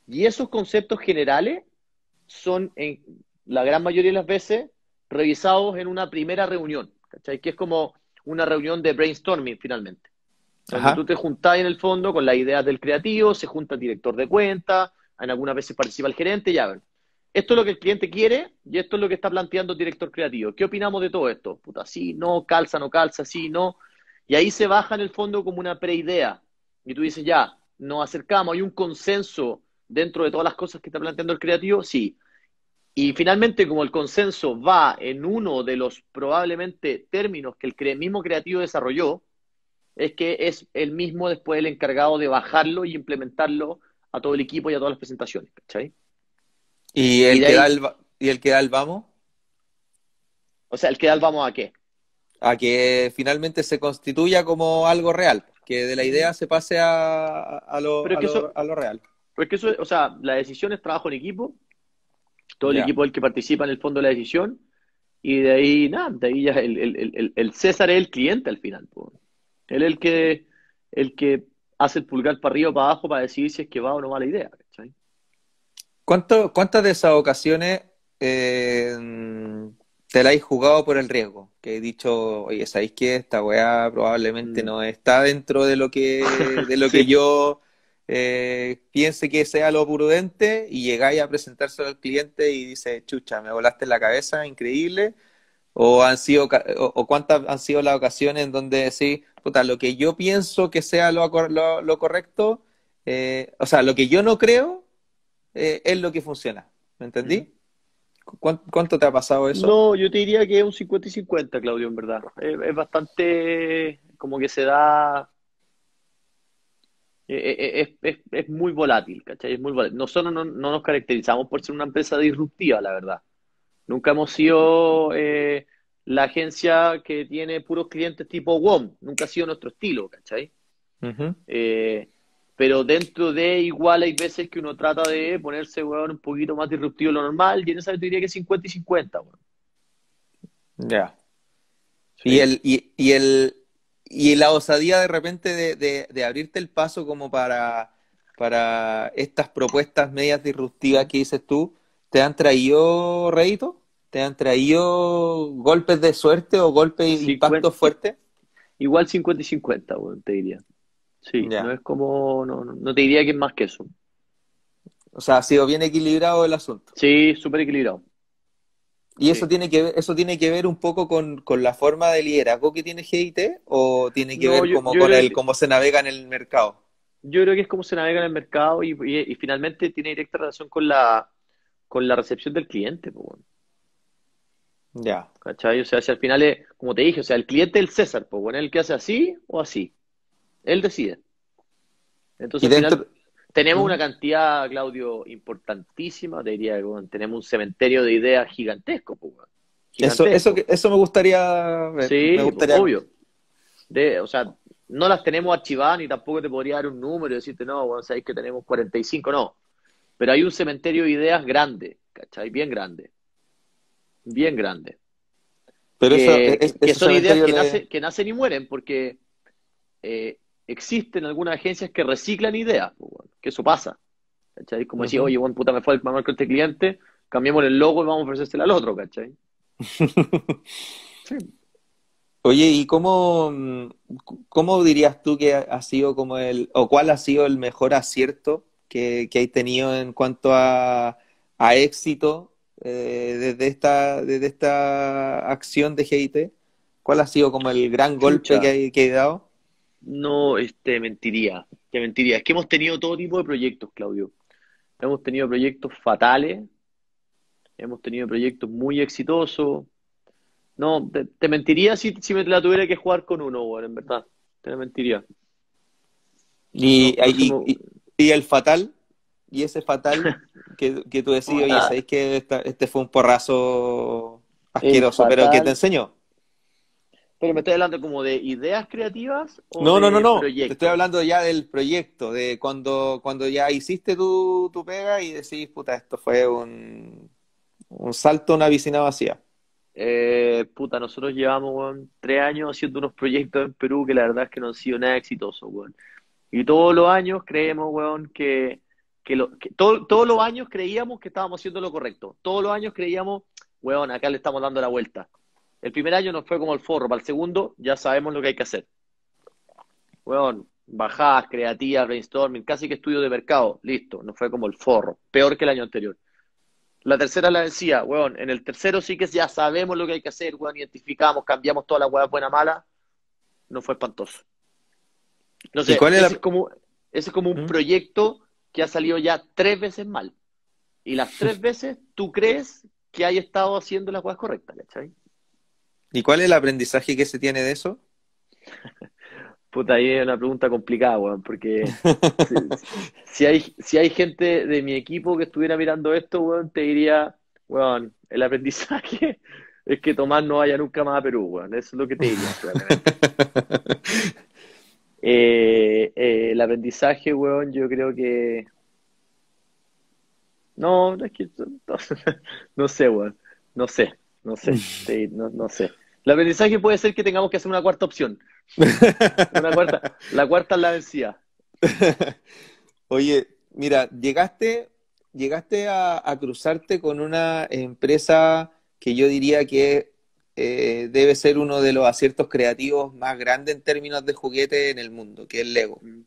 Y esos conceptos generales son, en la gran mayoría de las veces, revisados en una primera reunión, ¿cachai? Que es como una reunión de brainstorming finalmente, donde tú Ajá. te juntás en el fondo con las ideas del creativo, se junta el director de cuenta, en algunas veces participa el gerente, ya ven. Esto es lo que el cliente quiere y esto es lo que está planteando el director creativo. ¿Qué opinamos de todo esto? Puta, sí, no calza, sí, no. Y ahí se baja en el fondo como una preidea. Y tú dices, ya, nos acercamos, hay un consenso dentro de todas las cosas que está planteando el creativo, sí. Y finalmente, como el consenso va en uno de los probablemente términos que el mismo creativo desarrolló, es que es el mismo después el encargado de bajarlo y implementarlo a todo el equipo y a todas las presentaciones, ¿cachai? ¿Y Y el de que da ahí, y el que da el vamos? o sea, el que da el vamos a qué. A que finalmente se constituya como algo real, que de la idea se pase Pero es que eso, a lo real. o sea, la decisión es trabajo en equipo, todo el Ya. equipo es el que participa en el fondo de la decisión, y de ahí, nada, de ahí ya el César es el cliente al final, po. Él es el que hace el pulgar para arriba o para abajo para decidir si es que va o no va la idea, ¿cachai? ¿Cuántas de esas ocasiones eh, te la has jugado por el riesgo? Que he dicho, oye, ¿sabéis qué? Esta weá probablemente Mm. no está dentro de lo que Sí. yo piense que sea lo prudente, y llegáis a presentárselo al cliente y dice, chucha, me volaste la cabeza, increíble. ¿O cuántas han sido las ocasiones en donde decís, puta, lo que yo pienso que sea lo correcto, o sea, lo que yo no creo, es lo que funciona? ¿Me Mm. entendí? ¿Cuánto te ha pasado eso? No, yo te diría que es un 50 y 50, Claudio, en verdad. Es bastante como que se da, es muy volátil, ¿cachai? Es muy volátil. Nosotros no nos caracterizamos por ser una empresa disruptiva, la verdad. Nunca hemos sido la agencia que tiene puros clientes tipo WOM, nunca ha sido nuestro estilo, ¿cachai? Ujú. Eh, pero dentro de igual hay veces que uno trata de ponerse, weón, un poquito más disruptivo de lo normal, y en esa yo te diría que 50 y 50, weón. Ya. Y Sí. y la osadía de repente de abrirte el paso como para estas propuestas medias disruptivas ¿Mm? que dices tú, ¿te han traído rédito? ¿Te han traído golpes de suerte o golpes, impactos 50, fuertes? igual 50 y 50, weón, te diría. Sí, no Ya. es como, no te diría que es más que eso. O sea, ha sido bien equilibrado el asunto. Sí, súper equilibrado. ¿Y Sí. eso tiene que ver un poco con la forma de liderazgo que tiene GIT o tiene que No, ver yo, como yo con creo el que, cómo se navega en el mercado? yo creo que es como se navega en el mercado y finalmente tiene directa relación con la recepción del cliente, pues, weón. Ya. ¿Cachai? O sea, si al final es, como te dije, o sea, el cliente es el César, pues, bueno, es el que hace así o así. Él decide. Entonces, Y al final, dentro... tenemos ¿Mm? una cantidad, Claudio, importantísima. Te diría que bueno, tenemos un cementerio de ideas gigantesco, pues, weón. Gigantesco. Eso me gustaría ver, me Sí, pues, gustaría obvio. O sea, no las tenemos archivadas ni tampoco te podría dar un número y decirte, no, bueno, sabéis que tenemos 45 no. Pero hay un cementerio de ideas grande, ¿cachai? Bien grande, bien grande. pero Que ese son ideas cementerio le... que nacen y mueren porque existen algunas agencias que reciclan ideas, pues, bueno, que eso pasa. ¿Cachai? Como decir, Ujú. oye, bueno, puta, me fue el mal con este cliente, cambiamos el logo y vamos a ofrecérselo al otro, ¿cachai? Sí. Oye, ¿y cómo dirías tú que ha sido como o cuál ha sido el mejor acierto que hay tenido en cuanto a éxito desde esta acción de GIT? ¿Cuál ha sido como el gran golpe Chucha, que hay dado? no, mentiría, te mentiría. Es que hemos tenido todo tipo de proyectos, Claudio. Hemos tenido proyectos fatales, hemos tenido proyectos muy exitosos. No, te mentiría si me la tuviera que jugar con uno, bueno, en verdad. Te mentiría. Y, No, no se me... y el fatal, y ese fatal que tú decís, oye, Puta, ¿sabéis que este fue un porrazo el asqueroso, pero que te fatal. enseñó? Pero me estás hablando como de ideas creativas o No, no, no, de no. Te estoy proyectos. hablando ya del proyecto, de cuando ya hiciste tu pega y decís, puta, esto fue un salto a una piscina vacía. Puta, nosotros llevamos, weón, 3 años haciendo unos proyectos en Perú que la verdad es que no han sido nada exitosos, weón. Y todos los años creemos, weón, todos los años creíamos que estábamos haciendo lo correcto. Todos los años creíamos, weón, acá le estamos dando la vuelta. El primer año nos fue como el forro, para el segundo ya sabemos lo que hay que hacer. Weón, bajadas, creativas, brainstorming, casi que estudio de mercado, listo, nos fue como el forro, peor que el año anterior. La tercera la decía, weón, en el tercero sí que ya sabemos lo que hay que hacer, weón, identificamos, cambiamos toda la weá buena, mala, no fue espantoso. No ¿Y sé, cuál es la... ese es como un ¿Mm? proyecto que ha salido ya 3 veces mal. Y las 3 veces tú crees que hay estado haciendo las cosas correctas, ¿cachai? ¿Y cuál es el aprendizaje que se tiene de eso? Puta, ahí es una pregunta complicada, weón, porque si, si hay gente de mi equipo que estuviera mirando esto, weón, te diría, weón, el aprendizaje es que Tomás no vaya nunca más a Perú, weón. Eso es lo que te diría, probablemente. El aprendizaje, weón, yo creo que... No, no es que... No, no sé, weón. No sé, no sé. No sé. El aprendizaje puede ser que tengamos que hacer una cuarta opción. Una cuarta. La cuarta es la vencida. Oye, mira, llegaste a cruzarte con una empresa que yo diría que debe ser uno de los aciertos creativos más grandes en términos de juguete en el mundo, que es Lego. Mm.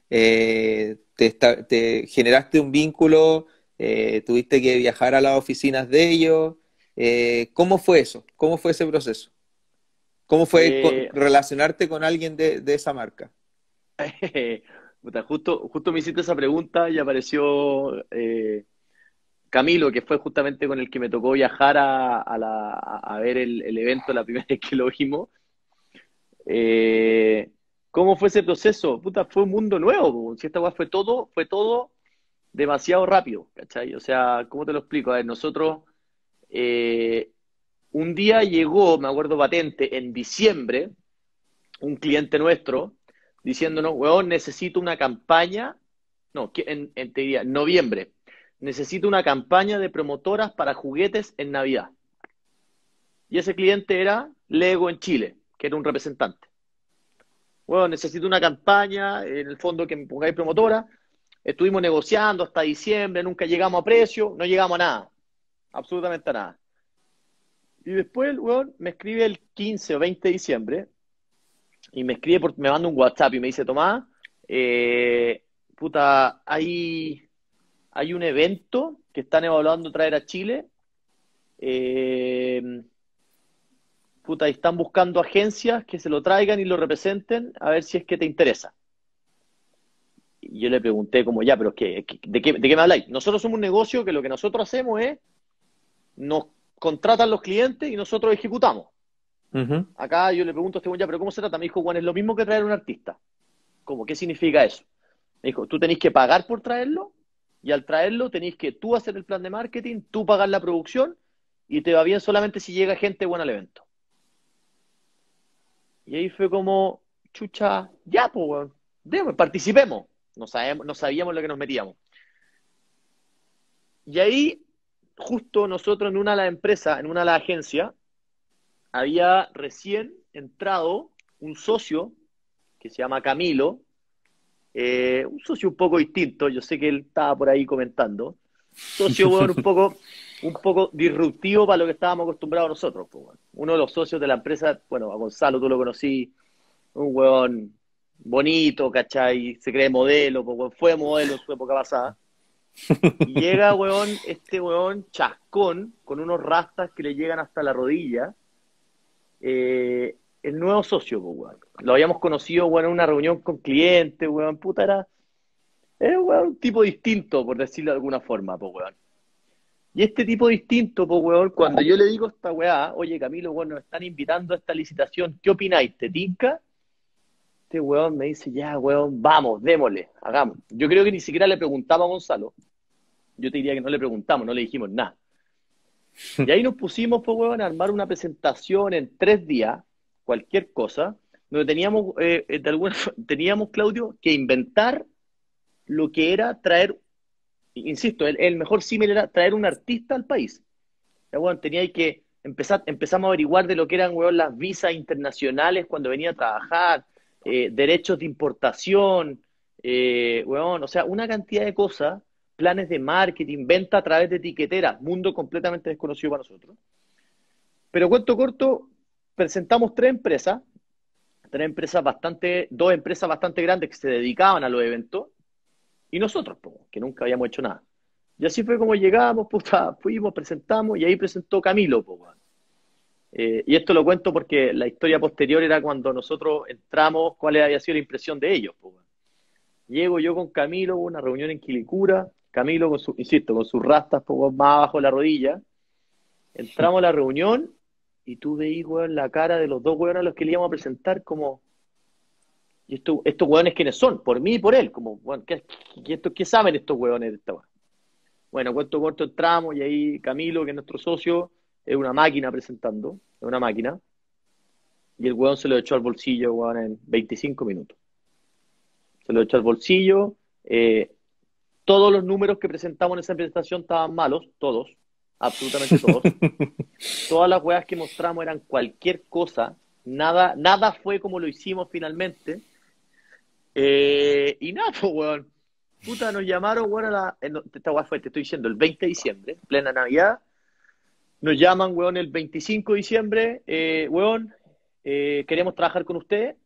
Te generaste un vínculo, tuviste que viajar a las oficinas de ellos. ¿Cómo fue eso? ¿Cómo fue ese proceso? ¿Cómo fue Eh, relacionarte con alguien de esa marca? puta, justo me hiciste esa pregunta y apareció Camilo, que fue justamente con el que me tocó viajar a ver el evento la primera vez que lo vimos. Eh, ¿Cómo fue ese proceso? Puta, fue un mundo nuevo, po. Si esta weá fue todo demasiado rápido, ¿cachai? O sea, ¿cómo te lo explico? A ver, nosotros, eh, un día llegó, me acuerdo patente, en diciembre, un cliente nuestro diciéndonos, weón, necesito una campaña, no, te diría, noviembre, necesito una campaña de promotoras para juguetes en Navidad. Y ese cliente era Lego en Chile, que era un representante. Bueno, necesito una campaña, en el fondo que me pongáis promotora. Estuvimos negociando hasta diciembre, nunca llegamos a precio, no llegamos a nada, absolutamente a nada. Y después el weón me escribe el 15 o 20 de diciembre y me manda un WhatsApp y me dice, Tomás, puta, hay un evento que están evaluando traer a Chile, eh, puta, y están buscando agencias que se lo traigan y lo representen a ver si es que te interesa. Y yo le pregunté como, ya, pero ¿de qué me habláis? Nosotros somos un negocio que lo que nosotros hacemos es, nos contratan los clientes y nosotros ejecutamos. Ujú. Acá yo le pregunto a este güey, ya, pero ¿cómo se trata? Me dijo, Juan, es lo mismo que traer un artista. ¿Cómo? ¿Qué significa eso? Me dijo, tú tenés que pagar por traerlo y al traerlo tenés que tú hacer el plan de marketing, tú pagar la producción y te va bien solamente si llega gente buena al evento. Y ahí fue como, chucha, ya, pues, weón, participemos. No sabíamos lo que nos metíamos. Y ahí, justo nosotros en una de las empresas, en una de las agencias, había recién entrado un socio que se llama Camilo, un socio un poco distinto, yo sé que él estaba por ahí comentando, socio, bueno, un poco disruptivo para lo que estábamos acostumbrados nosotros, pues, bueno. Uno de los socios de la empresa, bueno, a Gonzalo tú lo conocí, un huevón bonito, ¿cachai? Se cree modelo, pues, bueno, fue modelo en su época pasada. Y llega, huevón, este huevón chascón, con unos rastas que le llegan hasta la rodilla, el nuevo socio, pues, weón. Lo habíamos conocido, weón, en una reunión con clientes, weón, puta, era weón, un tipo distinto, por decirlo de alguna forma, pues, weón. Y este tipo distinto, pues, weón, cuando yo le digo a esta weá, oye, Camilo, weón, nos están invitando a esta licitación, ¿qué opináis? ¿Te tinca? Este weón me dice, ya, weón, vamos, démosle, hagamos. Yo creo que ni siquiera le preguntaba a Gonzalo. Yo te diría que no le preguntamos, no le dijimos nada. Y ahí nos pusimos, pues, weón, a armar una presentación en 3 días, cualquier cosa, donde teníamos, Claudio, que inventar lo que era traer, insisto, el mejor símil era traer un artista al país. Ya, weón, empezamos a averiguar de lo que eran, weón, las visas internacionales cuando venía a trabajar, derechos de importación, weón, o sea, una cantidad de cosas, planes de marketing, venta a través de etiqueteras, mundo completamente desconocido para nosotros. Pero cuento corto, presentamos dos empresas bastante grandes que se dedicaban a los eventos, y nosotros, po, que nunca habíamos hecho nada. Y así fue como llegamos, puta, fuimos, presentamos, y ahí presentó Camilo, po, weón. Y esto lo cuento porque la historia posterior era cuando nosotros entramos, cuál había sido la impresión de ellos, po, weón. Llego yo con Camilo, hubo una reunión en Quilicura, Camilo insisto, con sus rastas, po, weón, más abajo de la rodilla. Entramos a la reunión y tú veís, weón, la cara de los dos weones a los que le íbamos a presentar como, ¿y estos weones quiénes son? Por mí y por él, como, weón, ¿qué saben estos weones de esta weón? Bueno, cuento corto, entramos y ahí Camilo, que es nuestro socio, es una máquina presentando, es una máquina, y el weón se lo echó al bolsillo, weón, en 25 minutos. Se lo echó al bolsillo, todos los números que presentamos en esa presentación estaban malos, todos, absolutamente todos. Todas las weas que mostramos eran cualquier cosa, nada fue como lo hicimos finalmente. Y nada, pues, weón. Puta, nos llamaron, weón, esta wea fue, te estoy diciendo, el 20 de diciembre, plena Navidad. Nos llaman, weón, el 25 de diciembre, weón, queremos trabajar con ustedes.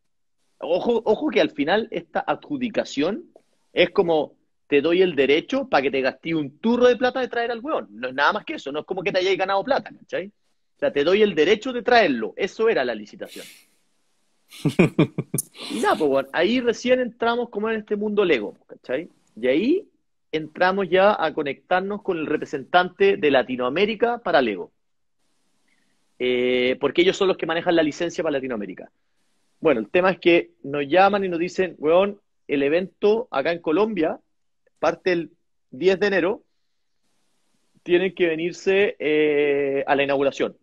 Ojo que al final esta adjudicación es como, te doy el derecho para que te gastes un turro de plata de traer al weón. No es nada más que eso, no es como que te hayáis ganado plata, ¿cachai? O sea, te doy el derecho de traerlo. Eso era la licitación. Y nada, pues, bueno, ahí recién entramos como en este mundo Lego, ¿cachai? Y ahí entramos ya a conectarnos con el representante de Latinoamérica para Lego. Porque ellos son los que manejan la licencia para Latinoamérica. Bueno, el tema es que nos llaman y nos dicen, weón, el evento acá en Colombia parte el 10 de enero, tienen que venirse a la inauguración.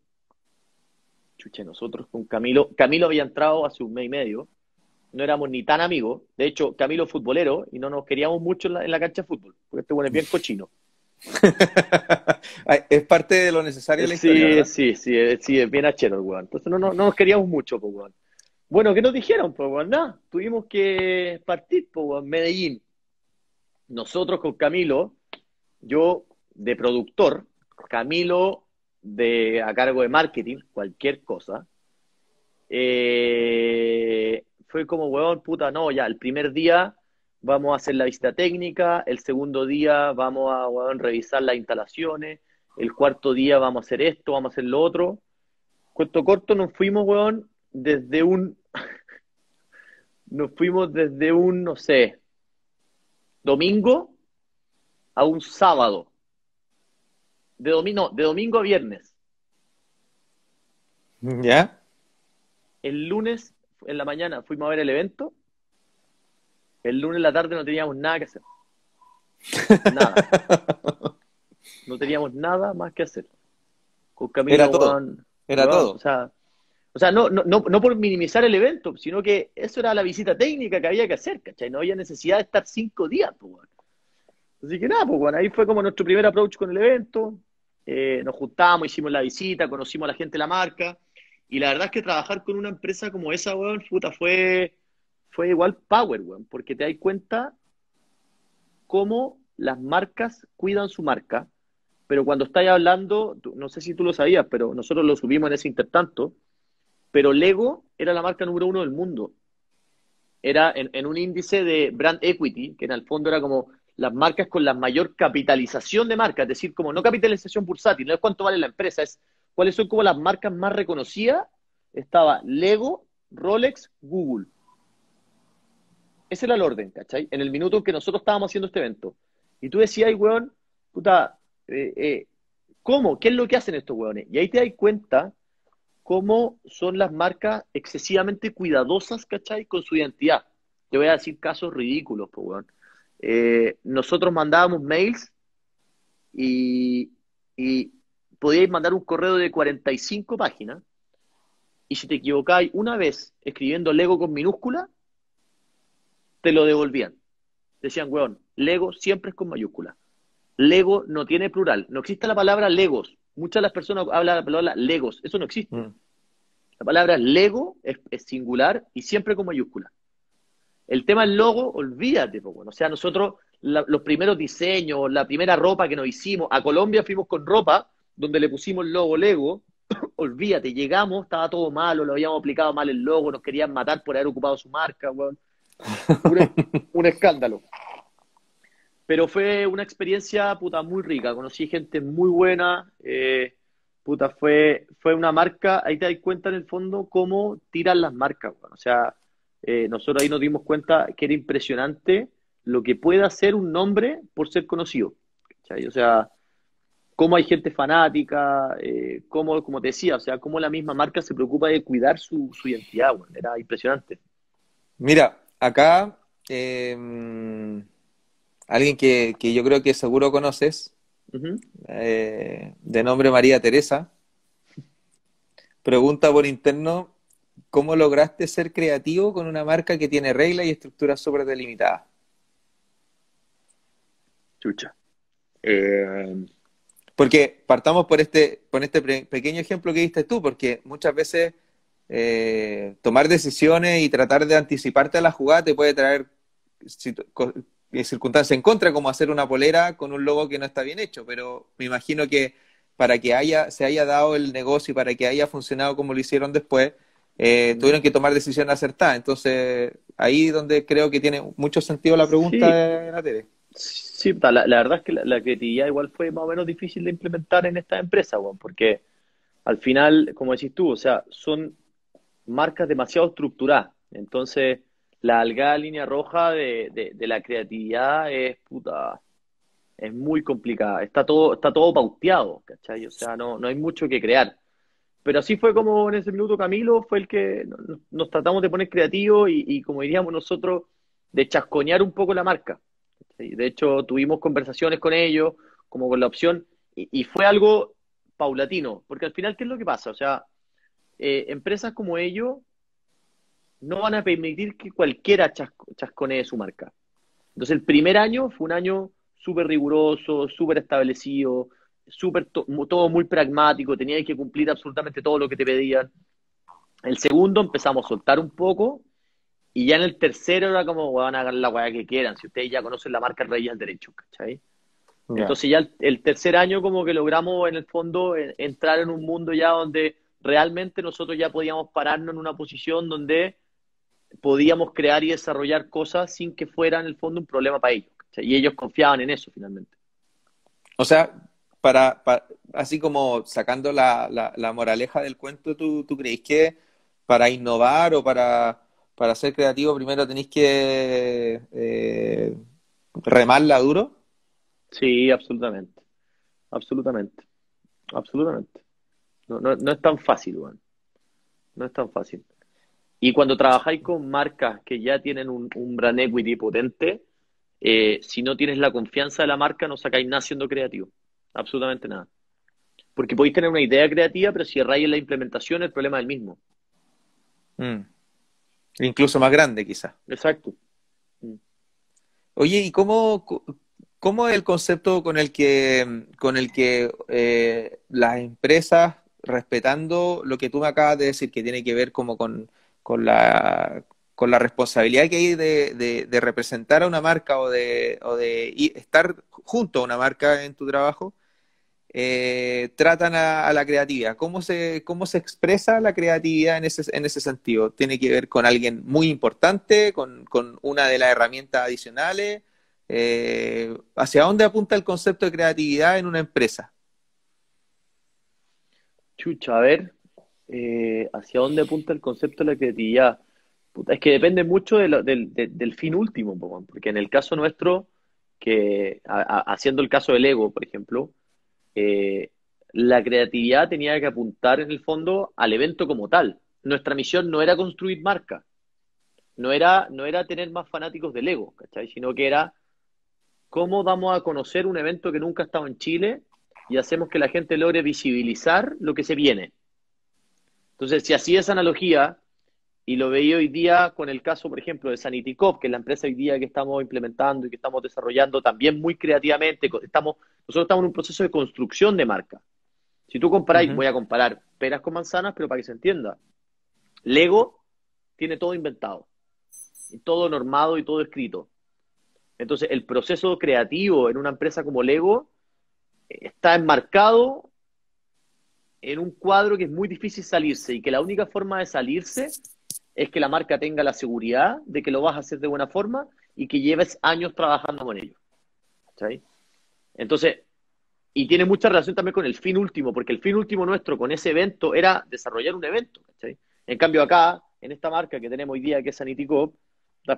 Chuche, nosotros con Camilo había entrado hace un mes y medio, no éramos ni tan amigos, de hecho Camilo es futbolero y no nos queríamos mucho en la cancha de fútbol, porque este bueno es bien cochino. Ay, es parte de lo necesario de la historia, Sí, ¿verdad? sí, sí, sí, es bien achero el weón. Entonces no nos queríamos mucho, pues, weón. Bueno, ¿qué nos dijeron? Pues, weón, nada, tuvimos que partir, pues, weón, Medellín. Nosotros con Camilo, yo de productor, Camilo de a cargo de marketing, cualquier cosa. Fue como, weón, puta, no, ya, el primer día vamos a hacer la visita técnica, el segundo día vamos a, weón, revisar las instalaciones, el cuarto día vamos a hacer esto, vamos a hacer lo otro. Cuento corto, nos fuimos desde un, no sé, domingo a un sábado, de domingo a viernes. ¿Ya? El lunes en la mañana fuimos a ver el evento, el lunes en la tarde no teníamos nada que hacer, nada, no teníamos nada más que hacer. Con Era Camilo, todo, weón, era weón, todo. no por minimizar el evento, sino que eso era la visita técnica que había que hacer, ¿cachai? No había necesidad de estar 5 días, pues, weón. Así que nada, pues bueno, ahí fue como nuestro primer approach con el evento. Nos juntamos, hicimos la visita, conocimos a la gente de la marca. Y la verdad es que trabajar con una empresa como esa, weón, puta, fue igual power, weón, porque te das cuenta cómo las marcas cuidan su marca. Pero cuando estáis hablando, no sé si tú lo sabías, pero nosotros lo subimos en ese intertanto, pero Lego era la marca número uno del mundo. Era en un índice de brand equity, que en el fondo era como las marcas con la mayor capitalización de marca, es decir, como no capitalización bursátil, no es cuánto vale la empresa, es cuáles son como las marcas más reconocidas. Estaba Lego, Rolex, Google. Ese era el orden, ¿cachai? En el minuto en que nosotros estábamos haciendo este evento. Y tú decías, weón, puta, ¿cómo? ¿Qué es lo que hacen estos weones? Y ahí te das cuenta cómo son las marcas excesivamente cuidadosas, ¿cachai? Con su identidad. Te voy a decir casos ridículos, pues, weón. Nosotros mandábamos mails y, y podíais mandar un correo de 45 páginas y si te equivocáis una vez escribiendo Lego con minúscula, te lo devolvían. Decían, weón, Lego siempre es con mayúscula. Lego no tiene plural. No existe la palabra Legos. Muchas de las personas hablan la palabra Legos. Eso no existe. Mm. La palabra Lego es singular y siempre con mayúscula. El tema del logo, olvídate, pues, bueno. O sea, nosotros, los primeros diseños, la primera ropa que nos hicimos, a Colombia fuimos con ropa donde le pusimos el logo Lego, olvídate, llegamos, estaba todo malo, lo habíamos aplicado mal el logo, nos querían matar por haber ocupado su marca, weón. Un, un escándalo. Pero fue una experiencia, puta, muy rica. Conocí gente muy buena. Puta, fue una marca. Ahí te das cuenta en el fondo cómo tiran las marcas, weón. O sea, nosotros ahí nos dimos cuenta que era impresionante lo que puede hacer un nombre por ser conocido. ¿Cachai? O sea, cómo hay gente fanática, cómo, como te decía, o sea, cómo la misma marca se preocupa de cuidar su identidad, weón. Era impresionante. Mira, acá alguien que yo creo que seguro conoces, Ujú. de nombre María Teresa, pregunta por interno, ¿cómo lograste ser creativo con una marca que tiene reglas y estructuras súper delimitadas? Chucha. Eh, Porque partamos por este pequeño ejemplo que diste tú, porque muchas veces tomar decisiones y tratar de anticiparte a la jugada te puede traer circunstancias en contra, como hacer una polera con un logo que no está bien hecho, pero me imagino que para que se haya dado el negocio y para que haya funcionado como lo hicieron después, tuvieron que tomar decisiones acertadas. Entonces, ahí donde creo que tiene mucho sentido la pregunta sí, de la Tere. Sí, la verdad es que la creatividad igual fue más o menos difícil de implementar en esta empresa, weón, porque al final, como decís tú, o sea, son marcas demasiado estructuradas. Entonces, la algada línea roja de la creatividad es puta, es muy complicada. Está todo pauteado, ¿cachai? O sea, no hay mucho que crear. Pero así fue como en ese minuto Camilo fue el que nos tratamos de poner creativos y como diríamos nosotros, de chasconear un poco la marca. ¿Sí? De hecho, tuvimos conversaciones con ellos, como con la opción, y fue algo paulatino, porque al final, ¿qué es lo que pasa? O sea, empresas como ellos no van a permitir que cualquiera chasconee su marca. Entonces, el primer año fue un año súper riguroso, súper establecido, todo muy pragmático, tenías que cumplir absolutamente todo lo que te pedían. El segundo empezamos a soltar un poco y ya en el tercero era como, van a hacer la weá que quieran, si ustedes ya conocen la marca Reyes del Derecho, ¿cachai? Ya. Entonces ya el tercer año como que logramos en el fondo entrar en un mundo ya donde realmente nosotros ya podíamos pararnos en una posición donde podíamos crear y desarrollar cosas sin que fuera en el fondo un problema para ellos, ¿cachai? Y ellos confiaban en eso finalmente. O sea, así como sacando la moraleja del cuento, ¿tú creís que para innovar o para ser creativo primero tenéis que remarla duro? Sí, absolutamente, absolutamente, absolutamente. No es tan fácil, weón. No es tan fácil. Y cuando trabajáis con marcas que ya tienen un brand equity potente, si no tienes la confianza de la marca, no sacáis nada siendo creativo. Absolutamente nada. Porque podéis tener una idea creativa, pero si erráis en la implementación, el problema es el mismo. Mm. Incluso más grande, quizás. Exacto. Mm. Oye, ¿y cómo es el concepto con el que las empresas, respetando lo que tú me acabas de decir, que tiene que ver como con con la responsabilidad que hay de representar a una marca o de estar junto a una marca en tu trabajo, tratan a la creatividad? ¿Cómo se expresa la creatividad en ese sentido? ¿Tiene que ver con alguien muy importante, con una de las herramientas adicionales? ¿Hacia dónde apunta el concepto de creatividad en una empresa? Chucha, a ver, ¿hacia dónde apunta el concepto de la creatividad? Puta, es que depende mucho del fin último, po, weón. Porque en el caso nuestro, haciendo el caso del ego, por ejemplo, eh, la creatividad tenía que apuntar en el fondo al evento como tal. Nuestra misión no era construir marca, no era tener más fanáticos del ego, ¿cachai? Sino que era cómo damos a conocer un evento que nunca ha estado en Chile y hacemos que la gente logre visibilizar lo que se viene. Entonces, si así esa analogía, y lo veía hoy día con el caso, por ejemplo, de Sanity Cop, que es la empresa hoy día que estamos implementando y que estamos desarrollando también muy creativamente, nosotros estamos en un proceso de construcción de marca. Si tú comparáis, Ujú. voy a comparar peras con manzanas, pero para que se entienda. Lego tiene todo inventado, y todo normado y todo escrito. Entonces, el proceso creativo en una empresa como Lego está enmarcado en un cuadro que es muy difícil salirse y que la única forma de salirse es que la marca tenga la seguridad de que lo vas a hacer de buena forma y que lleves años trabajando con ello. ¿Sí? Entonces, y tiene mucha relación también con el fin último, porque el fin último nuestro con ese evento era desarrollar un evento. ¿Sí? En cambio acá, en esta marca que tenemos hoy día, que es Sanity Coop,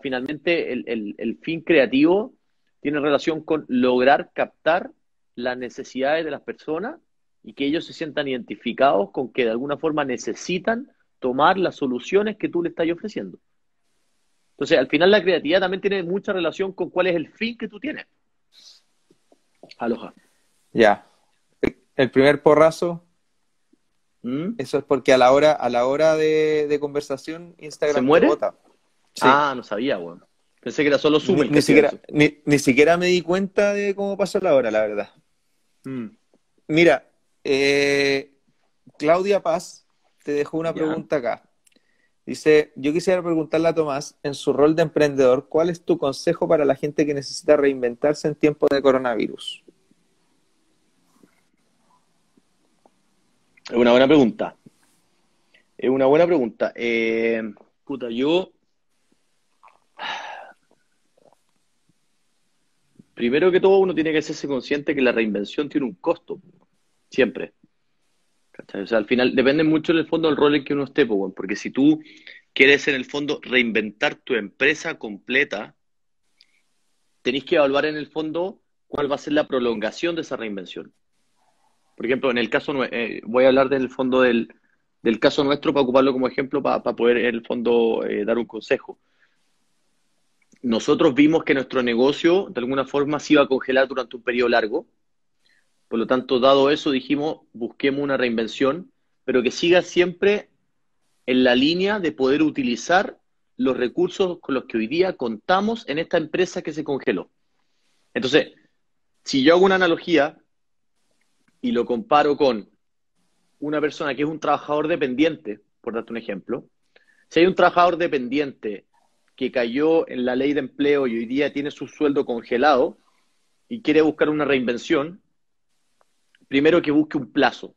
finalmente el fin creativo tiene relación con lograr captar las necesidades de las personas y que ellos se sientan identificados con que de alguna forma necesitan tomar las soluciones que tú le estás ofreciendo. Entonces, al final la creatividad también tiene mucha relación con cuál es el fin que tú tienes. Aloha. Ya. El primer porrazo, ¿Mm? eso es porque a la hora de conversación ¿Se Instagram te muere? bota. Sí. Ah, no sabía, weón. Pensé que era solo Zoom Ni, el que ni hacía siquiera, eso. ni siquiera me di cuenta de cómo pasó la hora, la verdad. Mm. Mira, eh, Claudia Paz te dejó una Ya. pregunta acá. Dice, yo quisiera preguntarle a Tomás, en su rol de emprendedor, ¿cuál es tu consejo para la gente que necesita reinventarse en tiempos de coronavirus? Es una buena pregunta. Es una buena pregunta. Puta, yo, primero que todo, uno tiene que hacerse consciente que la reinvención tiene un costo, siempre. ¿Cachai? O sea, al final depende mucho en el fondo del rol en que uno esté, po, weón. Porque si tú quieres en el fondo reinventar tu empresa completa, tenéis que evaluar en el fondo cuál va a ser la prolongación de esa reinvención. Por ejemplo, en el caso, voy a hablar del fondo del caso nuestro para ocuparlo como ejemplo para poder en el fondo dar un consejo. Nosotros vimos que nuestro negocio de alguna forma se iba a congelar durante un periodo largo, por lo tanto, dado eso, dijimos, busquemos una reinvención, pero que siga siempre en la línea de poder utilizar los recursos con los que hoy día contamos en esta empresa que se congeló. Entonces, si yo hago una analogía y lo comparo con una persona que es un trabajador dependiente, por darte un ejemplo, si hay un trabajador dependiente que cayó en la ley de empleo y hoy día tiene su sueldo congelado y quiere buscar una reinvención, primero que busque un plazo.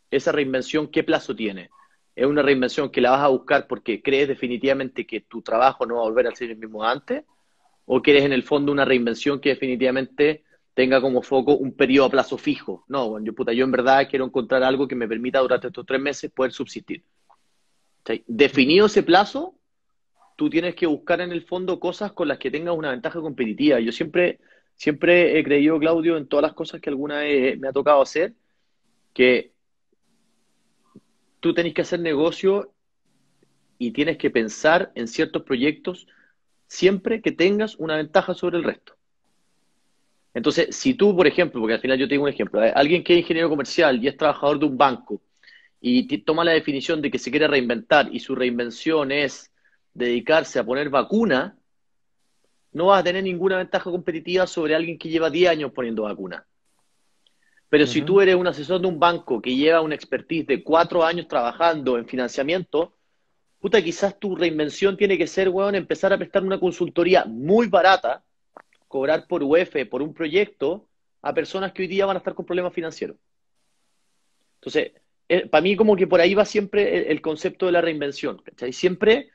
Esa reinvención, ¿qué plazo tiene? ¿Es una reinvención que la vas a buscar porque crees definitivamente que tu trabajo no va a volver a ser el mismo de antes? ¿O quieres en el fondo una reinvención que definitivamente tenga como foco un periodo a plazo fijo? No, bueno, yo en verdad quiero encontrar algo que me permita durante estos 3 meses poder subsistir. ¿Sí? Definido ese plazo, tú tienes que buscar en el fondo cosas con las que tengas una ventaja competitiva. Yo siempre he creído, Claudio, en todas las cosas que alguna vez me ha tocado hacer, que tú tenés que hacer negocio y tienes que pensar en ciertos proyectos siempre que tengas una ventaja sobre el resto. Entonces, si tú, por ejemplo, porque al final yo tengo un ejemplo, alguien que es ingeniero comercial y es trabajador de un banco y toma la definición de que se quiere reinventar y su reinvención es dedicarse a poner vacuna, no vas a tener ninguna ventaja competitiva sobre alguien que lleva 10 años poniendo vacuna. Pero si Ujú. tú eres un asesor de un banco que lleva una expertise de 4 años trabajando en financiamiento, puta, quizás tu reinvención tiene que ser, weón, empezar a prestar una consultoría muy barata, cobrar por UF, por un proyecto, a personas que hoy día van a estar con problemas financieros. Entonces, para mí como que por ahí va siempre el concepto de la reinvención, ¿cachai? Siempre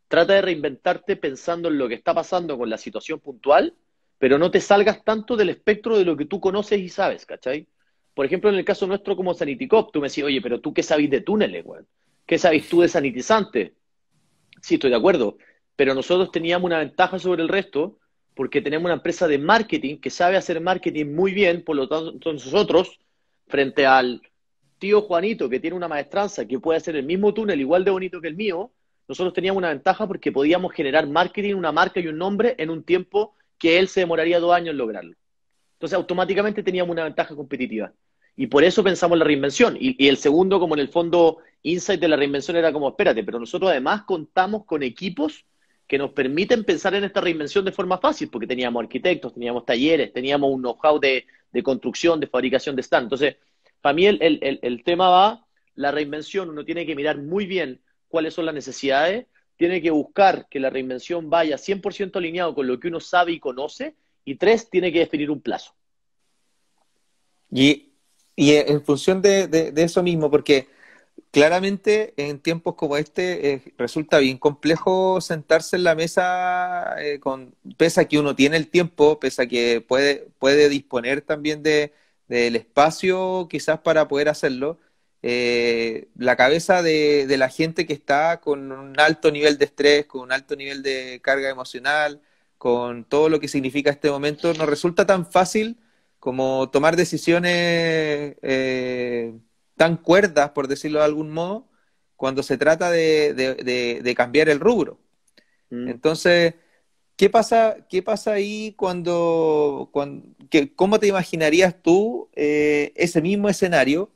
trata de reinventarte pensando en lo que está pasando con la situación puntual, pero no te salgas tanto del espectro de lo que tú conoces y sabes, ¿cachai? Por ejemplo, en el caso nuestro como Saniticop, tú me decís, oye, pero tú qué sabes de túneles, weón. ¿Qué sabes tú de sanitizantes? Sí, estoy de acuerdo, pero nosotros teníamos una ventaja sobre el resto porque tenemos una empresa de marketing que sabe hacer marketing muy bien, por lo tanto nosotros, frente al tío Juanito que tiene una maestranza que puede hacer el mismo túnel igual de bonito que el mío, nosotros teníamos una ventaja porque podíamos generar marketing, una marca y un nombre en un tiempo que él se demoraría 2 años en lograrlo. Entonces, automáticamente teníamos una ventaja competitiva. Y por eso pensamos en la reinvención. Y el segundo, como en el fondo, insight de la reinvención era como, espérate, pero nosotros además contamos con equipos que nos permiten pensar en esta reinvención de forma fácil, porque teníamos arquitectos, teníamos talleres, teníamos un know-how de construcción, de fabricación de stand. Entonces, para mí el tema va, la reinvención, uno tiene que mirar muy bien cuáles son las necesidades, tiene que buscar que la reinvención vaya 100% alineado con lo que uno sabe y conoce, y tres, tiene que definir un plazo. Y, y en función de eso mismo, porque claramente en tiempos como este resulta bien complejo sentarse en la mesa pese a que uno tiene el tiempo, pese a que puede disponer también del espacio quizás para poder hacerlo, la cabeza de la gente que está con un alto nivel de estrés, con un alto nivel de carga emocional, con todo lo que significa este momento, no resulta tan fácil como tomar decisiones tan cuerdas, por decirlo de algún modo, cuando se trata de cambiar el rubro. Mm. Entonces, qué pasa ahí cómo te imaginarías tú ese mismo escenario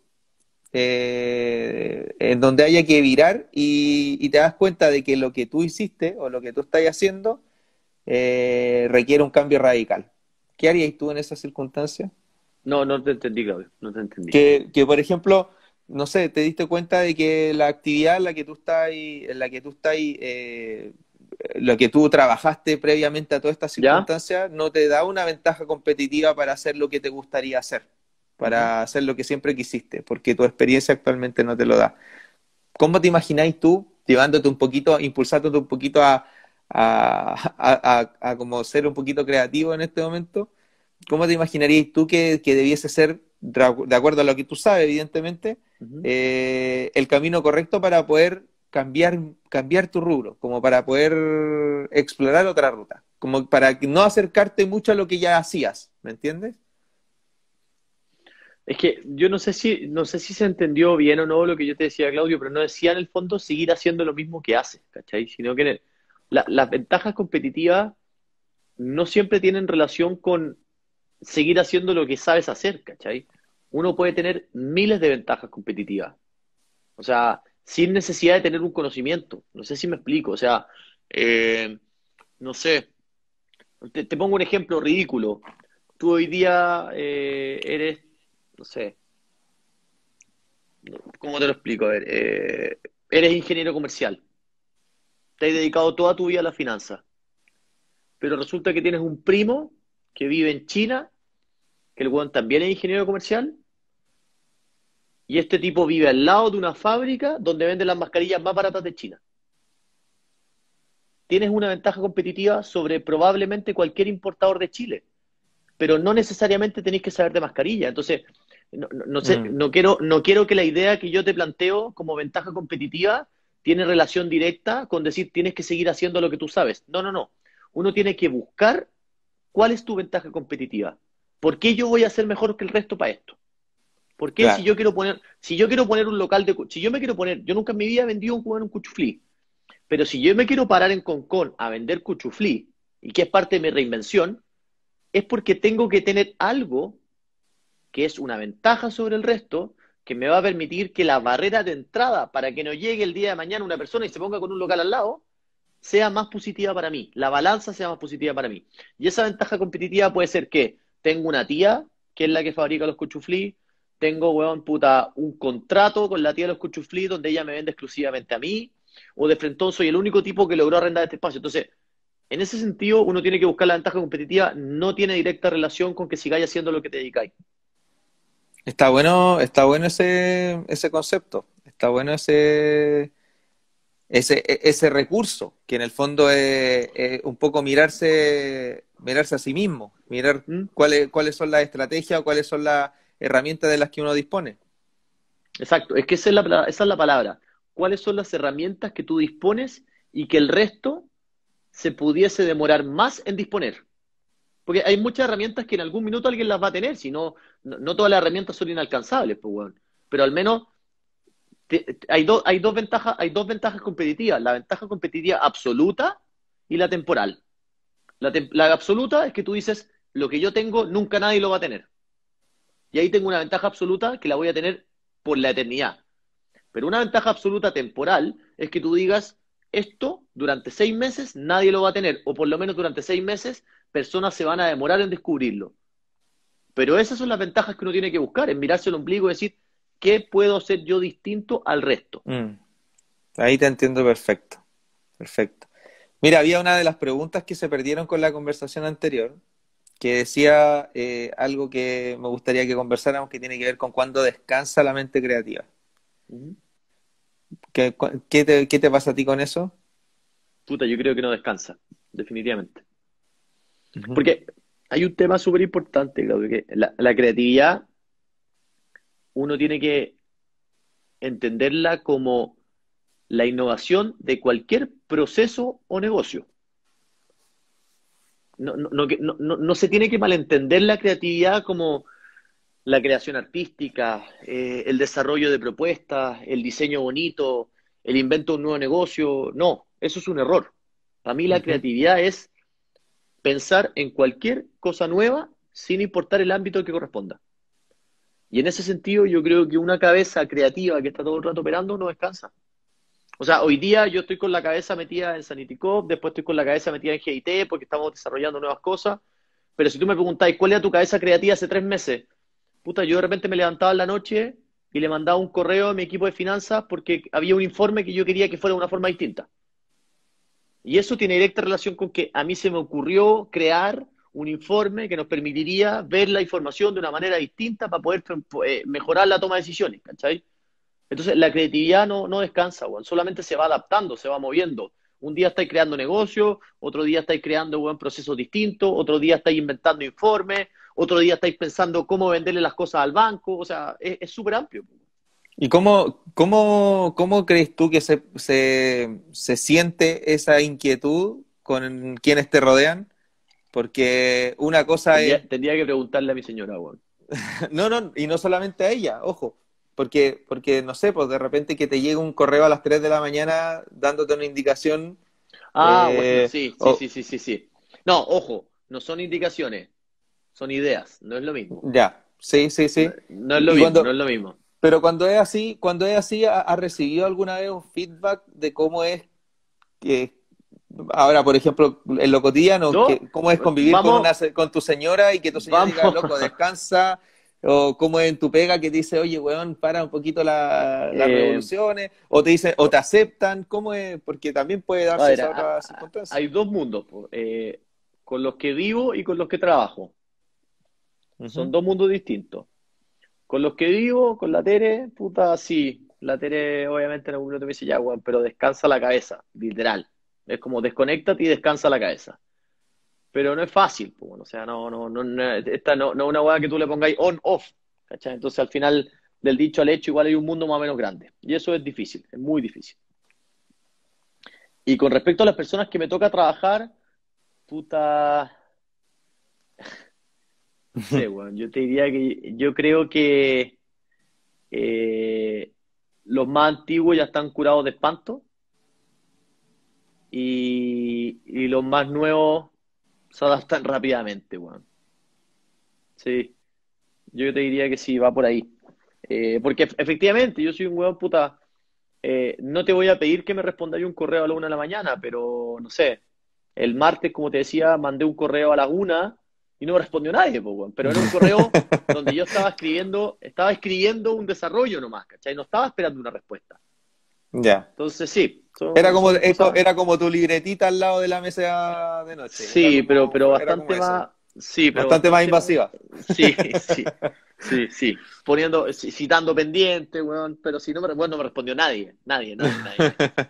en donde haya que virar y te das cuenta de que lo que tú hiciste o lo que tú estás haciendo requiere un cambio radical? ¿Qué harías tú en esas circunstancias? No, no te entendí, Claudio, no te entendí. Por ejemplo, no sé, te diste cuenta de que la actividad en la que tú estás, lo que tú trabajaste previamente a todas estas ¿Ya? circunstancias, no te da una ventaja competitiva para hacer lo que te gustaría hacer, Ujú. para hacer lo que siempre quisiste, porque tu experiencia actualmente no te lo da. ¿Cómo te imagináis tú llevándote un poquito, impulsándote un poquito a como ser un poquito creativo en este momento? ¿Cómo te imaginarías tú que debiese ser, de acuerdo a lo que tú sabes, evidentemente, Ujú. el camino correcto para poder cambiar tu rubro, como para poder explorar otra ruta, como para no acercarte mucho a lo que ya hacías, ¿me entiendes? Es que yo no sé si se entendió bien o no lo que yo te decía, Claudio, pero no decía en el fondo seguir haciendo lo mismo que hace, ¿cachai? Sino que las ventajas competitivas no siempre tienen relación con seguir haciendo lo que sabes hacer, ¿cachai? Uno puede tener miles de ventajas competitivas, o sea, sin necesidad de tener un conocimiento. No sé si me explico, o sea, no sé, te pongo un ejemplo ridículo. tú hoy día eres, no sé, ¿cómo te lo explico? A ver, eres ingeniero comercial, te has dedicado toda tu vida a la finanza, pero resulta que tienes un primo que vive en China, que el weón también es ingeniero comercial, y este tipo vive al lado de una fábrica donde venden las mascarillas más baratas de China. Tienes una ventaja competitiva sobre probablemente cualquier importador de Chile, pero no necesariamente tenéis que saber de mascarilla. Entonces, no sé, Mm, no quiero que la idea que yo te planteo como ventaja competitiva tiene relación directa con decir tienes que seguir haciendo lo que tú sabes. No, no, no. Uno tiene que buscar cuál es tu ventaja competitiva. ¿Por qué yo voy a ser mejor que el resto para esto? ¿Por qué claro. si yo quiero poner un local si yo me quiero poner, yo nunca en mi vida he vendido un cuchuflí, pero si yo me quiero parar en Concón a vender cuchuflí, y que es parte de mi reinvención, es porque tengo que tener algo que es una ventaja sobre el resto, que me va a permitir que la barrera de entrada para que no llegue el día de mañana una persona y se ponga con un local al lado, sea más positiva para mí, la balanza sea más positiva para mí. Y esa ventaja competitiva puede ser que tengo una tía, que es la que fabrica los cuchuflís, tengo, weón, puta, un contrato con la tía de los cuchuflís donde ella me vende exclusivamente a mí, o de frentón soy el único tipo que logró arrendar este espacio. Entonces, en ese sentido, uno tiene que buscar la ventaja competitiva, no tiene directa relación con que sigáis haciendo lo que te dedicáis. Está bueno ese concepto, está bueno ese recurso, que en el fondo es un poco mirarse a sí mismo, mirar ¿Mm? cuáles son las estrategias o cuáles son las herramientas de las que uno dispone. Exacto, es que esa es la palabra. ¿Cuáles son las herramientas que tú dispones y que el resto se pudiese demorar más en disponer? Porque hay muchas herramientas que en algún minuto alguien las va a tener, si no, no todas las herramientas son inalcanzables, pues, weón. Pero al menos hay dos ventajas competitivas, la ventaja competitiva absoluta y la temporal. La absoluta es que tú dices, lo que yo tengo, nunca nadie lo va a tener. Y ahí tengo una ventaja absoluta que la voy a tener por la eternidad. Pero una ventaja absoluta temporal es que tú digas, esto durante 6 meses nadie lo va a tener, o por lo menos durante 6 meses personas se van a demorar en descubrirlo. Pero esas son las ventajas que uno tiene que buscar, en mirarse el ombligo y decir, ¿qué puedo hacer yo distinto al resto? Mm, ahí te entiendo perfecto, perfecto. Mira, había una de las preguntas que se perdieron con la conversación anterior, que decía algo que me gustaría que conversáramos, que tiene que ver con cuándo descansa la mente creativa. Ujú. ¿Qué te pasa a ti con eso? Puta, yo creo que no descansa, definitivamente. Ujú. Porque hay un tema súper importante, Claudio, que la creatividad uno tiene que entenderla como la innovación de cualquier proceso o negocio. No se tiene que malentender la creatividad como la creación artística, el desarrollo de propuestas, el diseño bonito, el invento de un nuevo negocio. No, eso es un error. Para mí la Ujú. creatividad es pensar en cualquier cosa nueva sin importar el ámbito que corresponda. Y en ese sentido yo creo que una cabeza creativa que está todo el rato operando no descansa. O sea, hoy día yo estoy con la cabeza metida en Sanity Cop, después estoy con la cabeza metida en GIT porque estamos desarrollando nuevas cosas. Pero si tú me preguntáis cuál era tu cabeza creativa hace 3 meses, puta, yo de repente me levantaba en la noche y le mandaba un correo a mi equipo de finanzas porque había un informe que yo quería que fuera de una forma distinta. Y eso tiene directa relación con que a mí se me ocurrió crear un informe que nos permitiría ver la información de una manera distinta para poder mejorar la toma de decisiones, ¿cachai? Entonces, la creatividad no descansa, weón. Solamente se va adaptando, se va moviendo. Un día estáis creando negocios, otro día estáis creando buen procesos distintos, otro día estáis inventando informes, otro día estáis pensando cómo venderle las cosas al banco. O sea, es súper amplio. ¿Y cómo crees tú que se siente esa inquietud con quienes te rodean? Porque una cosa es, Tendría que preguntarle a mi señora, weón. no, no, y no solamente a ella, ojo, porque no sé, pues de repente que te llegue un correo a las 3 de la mañana dándote una indicación, Ah, bueno, sí, sí, o sí, sí, sí, sí. No, ojo, no son indicaciones, son ideas, no es lo mismo. ya, sí, sí, No, sí. no es lo Y mismo, no cuando, es lo mismo. pero cuando es así, ¿has recibido alguna vez un feedback de cómo es que Ahora, por ejemplo, en lo cotidiano, ¿No? ¿cómo es convivir con Vamos, con tu señora y que tu señora diga, vamos. loco, descansa? ¿O cómo es en tu pega que te dice, oye, weón, para un poquito las eh, revoluciones? ¿O te dicen, o te aceptan? ¿Cómo es? Porque también puede a darse ver, esa otra circunstancia. hay dos mundos, po, con los que vivo y con los que trabajo. Son Ujú. dos mundos distintos. Con los que vivo, con la Tere, puta, sí. La Tere, obviamente, en algún momento me dice, ya, weón, pero descansa la cabeza, literal. Es como desconéctate y descansa la cabeza. Pero no es fácil, pues, bueno, o sea, esta no es una weá que tú le pongáis on-off, ¿cachai? Entonces, al final, del dicho al hecho, igual hay un mundo más o menos grande. Y eso es difícil, es muy difícil. Y con respecto a las personas que me toca trabajar, puta, no sé, weón, yo te diría que yo creo que eh, los más antiguos ya están curados de espanto y los más nuevos se adaptan rápidamente, weón. Sí, yo te diría que sí, va por ahí. Porque efectivamente, yo soy un weón puta. No te voy a pedir que me respondáis un correo a la 1 de la mañana, pero no sé. El martes, como te decía, mandé un correo a las 1 y no me respondió nadie, pues, weón. Pero era un correo donde yo estaba escribiendo un desarrollo nomás, ¿cachai? No estaba esperando una respuesta. Ya. Entonces, sí, son cosas. Era como tu libretita al lado de la mesa de noche. Sí, pero Era como bastante eso. más. Sí, pero Bastante más bastante más. invasiva. Sí, sí. Sí, sí. Citando pendiente, weón, pero si no bueno, no me respondió nadie, nadie, nadie, nadie, nadie.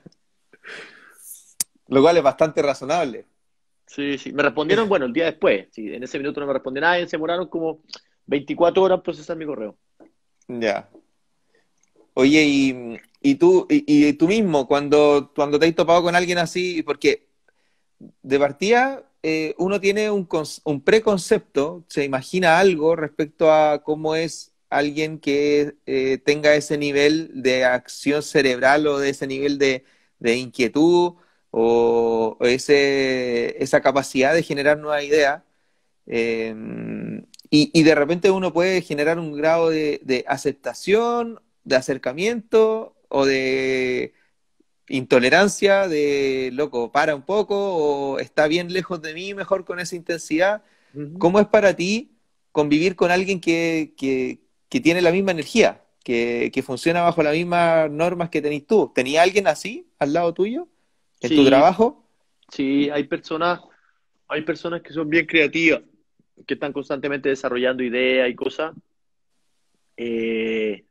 Lo cual es bastante razonable. Sí, sí. Me respondieron, bueno, el día después. Sí, en ese minuto no me respondió nadie, se demoraron como 24 horas en procesar mi correo. Ya. Oye, y tú mismo, cuando te has topado con alguien así, porque de partida uno tiene un preconcepto, se imagina algo respecto a cómo es alguien que tenga ese nivel de acción cerebral o de ese nivel de inquietud o esa capacidad de generar nuevas ideas. Eh, y de repente uno puede generar un grado de aceptación, de acercamiento o de intolerancia, de loco, para un poco o está bien lejos de mí, mejor con esa intensidad. Ujú. ¿Cómo es para ti convivir con alguien que tiene la misma energía, que funciona bajo las mismas normas que tenés tú? ¿Tenías alguien así al lado tuyo en tu Sí, trabajo? sí, hay personas que son bien creativas, que están constantemente desarrollando ideas y cosas. Eh,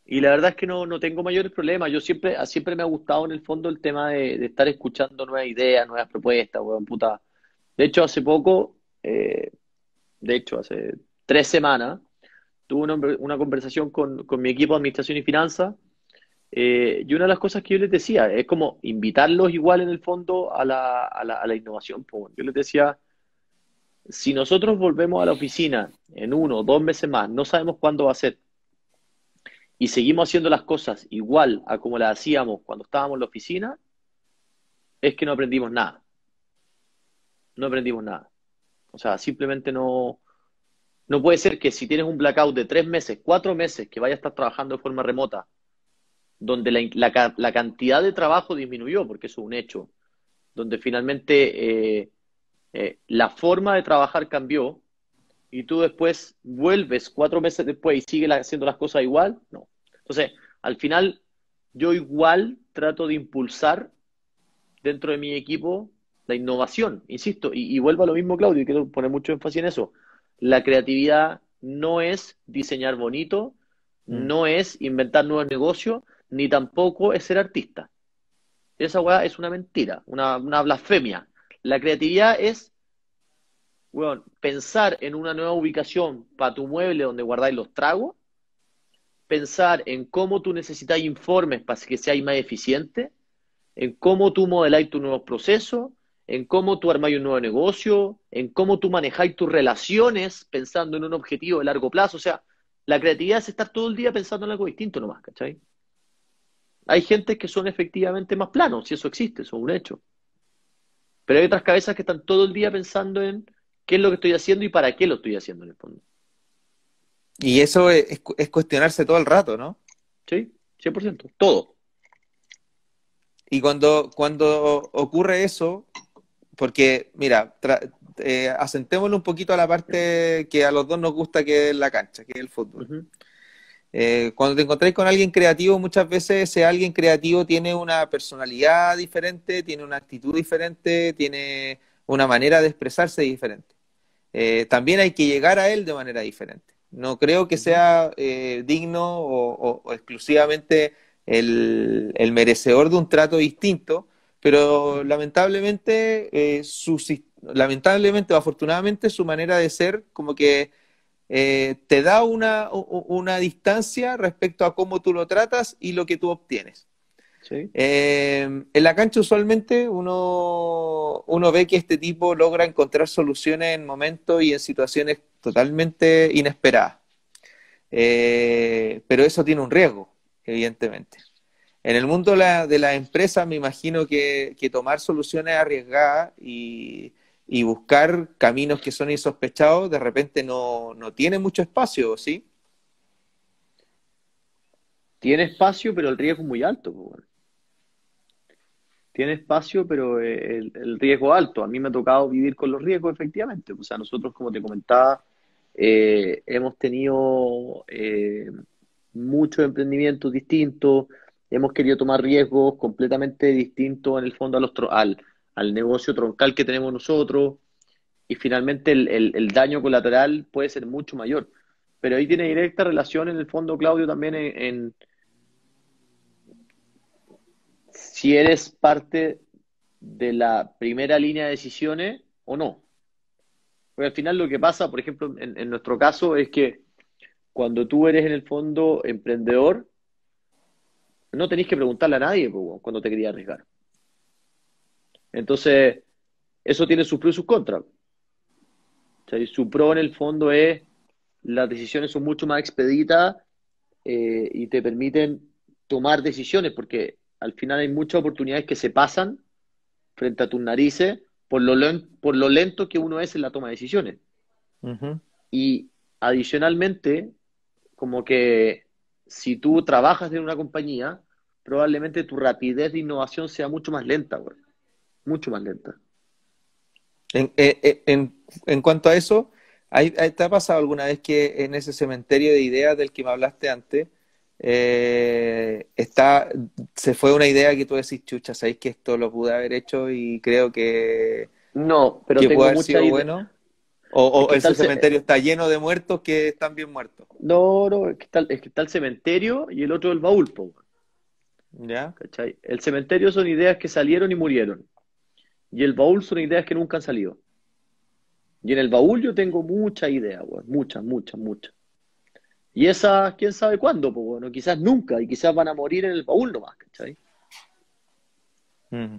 y la verdad es que no tengo mayores problemas. Siempre me ha gustado en el fondo el tema de estar escuchando nuevas ideas, nuevas propuestas, weón, puta. De hecho, hace 3 semanas, tuve una conversación con mi equipo de administración y finanzas, y una de las cosas que yo les decía es como invitarlos igual en el fondo a la innovación, po. Yo les decía, si nosotros volvemos a la oficina en 1 o 2 meses más, no sabemos cuándo va a ser, y seguimos haciendo las cosas igual a como las hacíamos cuando estábamos en la oficina, es que no aprendimos nada, no aprendimos nada. O sea, simplemente no puede ser que si tienes un blackout de 3 meses, 4 meses, que vayas a estar trabajando de forma remota, donde la cantidad de trabajo disminuyó, porque eso es un hecho, donde finalmente la forma de trabajar cambió y tú después vuelves 4 meses después y sigues haciendo las cosas igual, no. Entonces, al final, yo igual trato de impulsar dentro de mi equipo la innovación, insisto, y vuelvo a lo mismo, Claudio, y quiero poner mucho énfasis en eso. La creatividad no es diseñar bonito, Mm. no es inventar nuevos negocios, ni tampoco es ser artista. Esa weá es una mentira, una blasfemia. La creatividad es, weón, pensar en una nueva ubicación para tu mueble donde guardáis los tragos, pensar en cómo tú necesitas informes para que seas más eficiente, en cómo tú modeláis tus nuevos procesos, en cómo tú armáis un nuevo negocio, en cómo tú manejáis tus relaciones pensando en un objetivo de largo plazo. O sea, la creatividad es estar todo el día pensando en algo distinto nomás, ¿cachai? Hay gente que son efectivamente más planos, si eso existe, eso es un hecho. Pero hay otras cabezas que están todo el día pensando en qué es lo que estoy haciendo y para qué lo estoy haciendo en el fondo. Y eso es cuestionarse todo el rato, ¿no? ¿Sí? 100%. Todo. Y cuando ocurre eso, porque, mira, asentémosle un poquito a la parte que a los dos nos gusta, que es la cancha, que es el fútbol. Ujú. Cuando te encontráis con alguien creativo, muchas veces ese alguien creativo tiene una personalidad diferente, tiene una actitud diferente, tiene una manera de expresarse diferente. También hay que llegar a él de manera diferente. No creo que Ujú. sea digno o exclusivamente el merecedor de un trato distinto, pero lamentablemente, lamentablemente o afortunadamente, su manera de ser como que te da una distancia respecto a cómo tú lo tratas y lo que tú obtienes. Sí. En la cancha usualmente uno ve que este tipo logra encontrar soluciones en momentos y en situaciones totalmente inesperadas. Pero eso tiene un riesgo, evidentemente. En el mundo de la empresa me imagino que tomar soluciones arriesgadas y buscar caminos que son insospechados de repente no tiene mucho espacio, ¿sí? Tiene espacio, pero el riesgo es muy alto, po, weón. Tiene espacio, pero el riesgo alto. A mí me ha tocado vivir con los riesgos, efectivamente. O sea, nosotros, como te comentaba, hemos tenido muchos emprendimientos distintos, hemos querido tomar riesgos completamente distintos en el fondo al negocio troncal que tenemos nosotros, y finalmente el daño colateral puede ser mucho mayor. Pero ahí tiene directa relación en el fondo, Claudio, también en si eres parte de la primera línea de decisiones o no. Porque al final lo que pasa, por ejemplo, en nuestro caso, es que cuando tú eres en el fondo emprendedor, no tenés que preguntarle a nadie po, cuando te querías arriesgar. Entonces, eso tiene sus pros y sus contras. O sea, y su pro en el fondo es las decisiones son mucho más expeditas y te permiten tomar decisiones, porque al final hay muchas oportunidades que se pasan frente a tus narices por lo lento que uno es en la toma de decisiones. Ujú. Y adicionalmente, como que si tú trabajas en una compañía, probablemente tu rapidez de innovación sea mucho más lenta, güey. Mucho más lenta. En cuanto a eso, ¿te ha pasado alguna vez que en ese cementerio de ideas del que me hablaste antes, se fue una idea que tú decís, chucha, sabéis que esto lo pude haber hecho y creo No, pero que puede tengo haber mucha sido idea. bueno? Es O que ese cementerio está lleno de muertos que están bien muertos? no, no, es que está el cementerio y el otro el baúl, po, ¿Ya? ¿cachai? El cementerio son ideas que salieron y murieron. Y el baúl son ideas que nunca han salido. Y en el baúl yo tengo muchas ideas, güey. Muchas, muchas, muchas. Y esas, quién sabe cuándo, pues bueno, quizás nunca, y quizás van a morir en el baúl nomás, ¿cachai? Mm.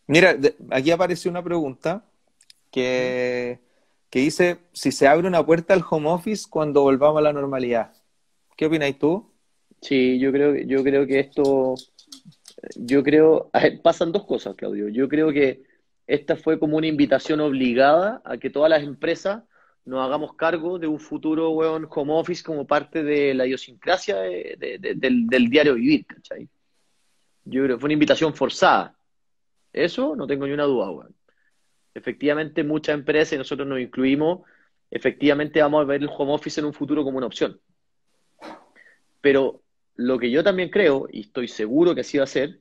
Mira, aquí apareció una pregunta Ujú. que, que dice si se abre una puerta al home office cuando volvamos a la normalidad. ¿Qué opináis tú? Sí, yo creo que esto, a ver, pasan dos cosas, Claudio. Yo creo que esta fue como una invitación obligada a que todas las empresas nos hagamos cargo de un futuro, weón, home office como parte de la idiosincrasia del diario vivir, ¿cachai? Yo creo que fue una invitación forzada. Eso no tengo ni una duda, weón. Efectivamente, muchas empresas, y nosotros nos incluimos, efectivamente vamos a ver el home office en un futuro como una opción. Pero lo que yo también creo, y estoy seguro que así va a ser,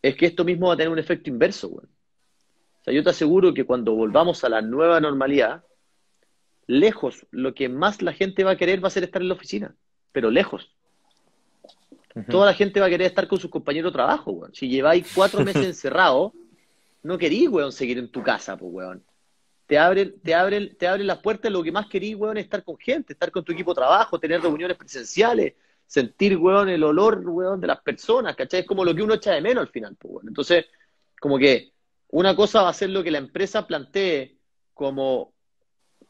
es que esto mismo va a tener un efecto inverso, güey. O sea, yo te aseguro que cuando volvamos a la nueva normalidad, lejos, lo que más la gente va a querer va a ser estar en la oficina, pero lejos. Ujú. Toda la gente va a querer estar con sus compañeros de trabajo, güey. Si lleváis 4 meses encerrados, no querís, weón, seguir en tu casa, pues, weón. Te abren las puertas, lo que más querís, weón, es estar con gente, estar con tu equipo de trabajo, tener reuniones presenciales, sentir, weón, el olor, weón, de las personas, ¿cachai? Es como lo que uno echa de menos al final, pues, weón. Entonces, como que una cosa va a ser lo que la empresa plantee como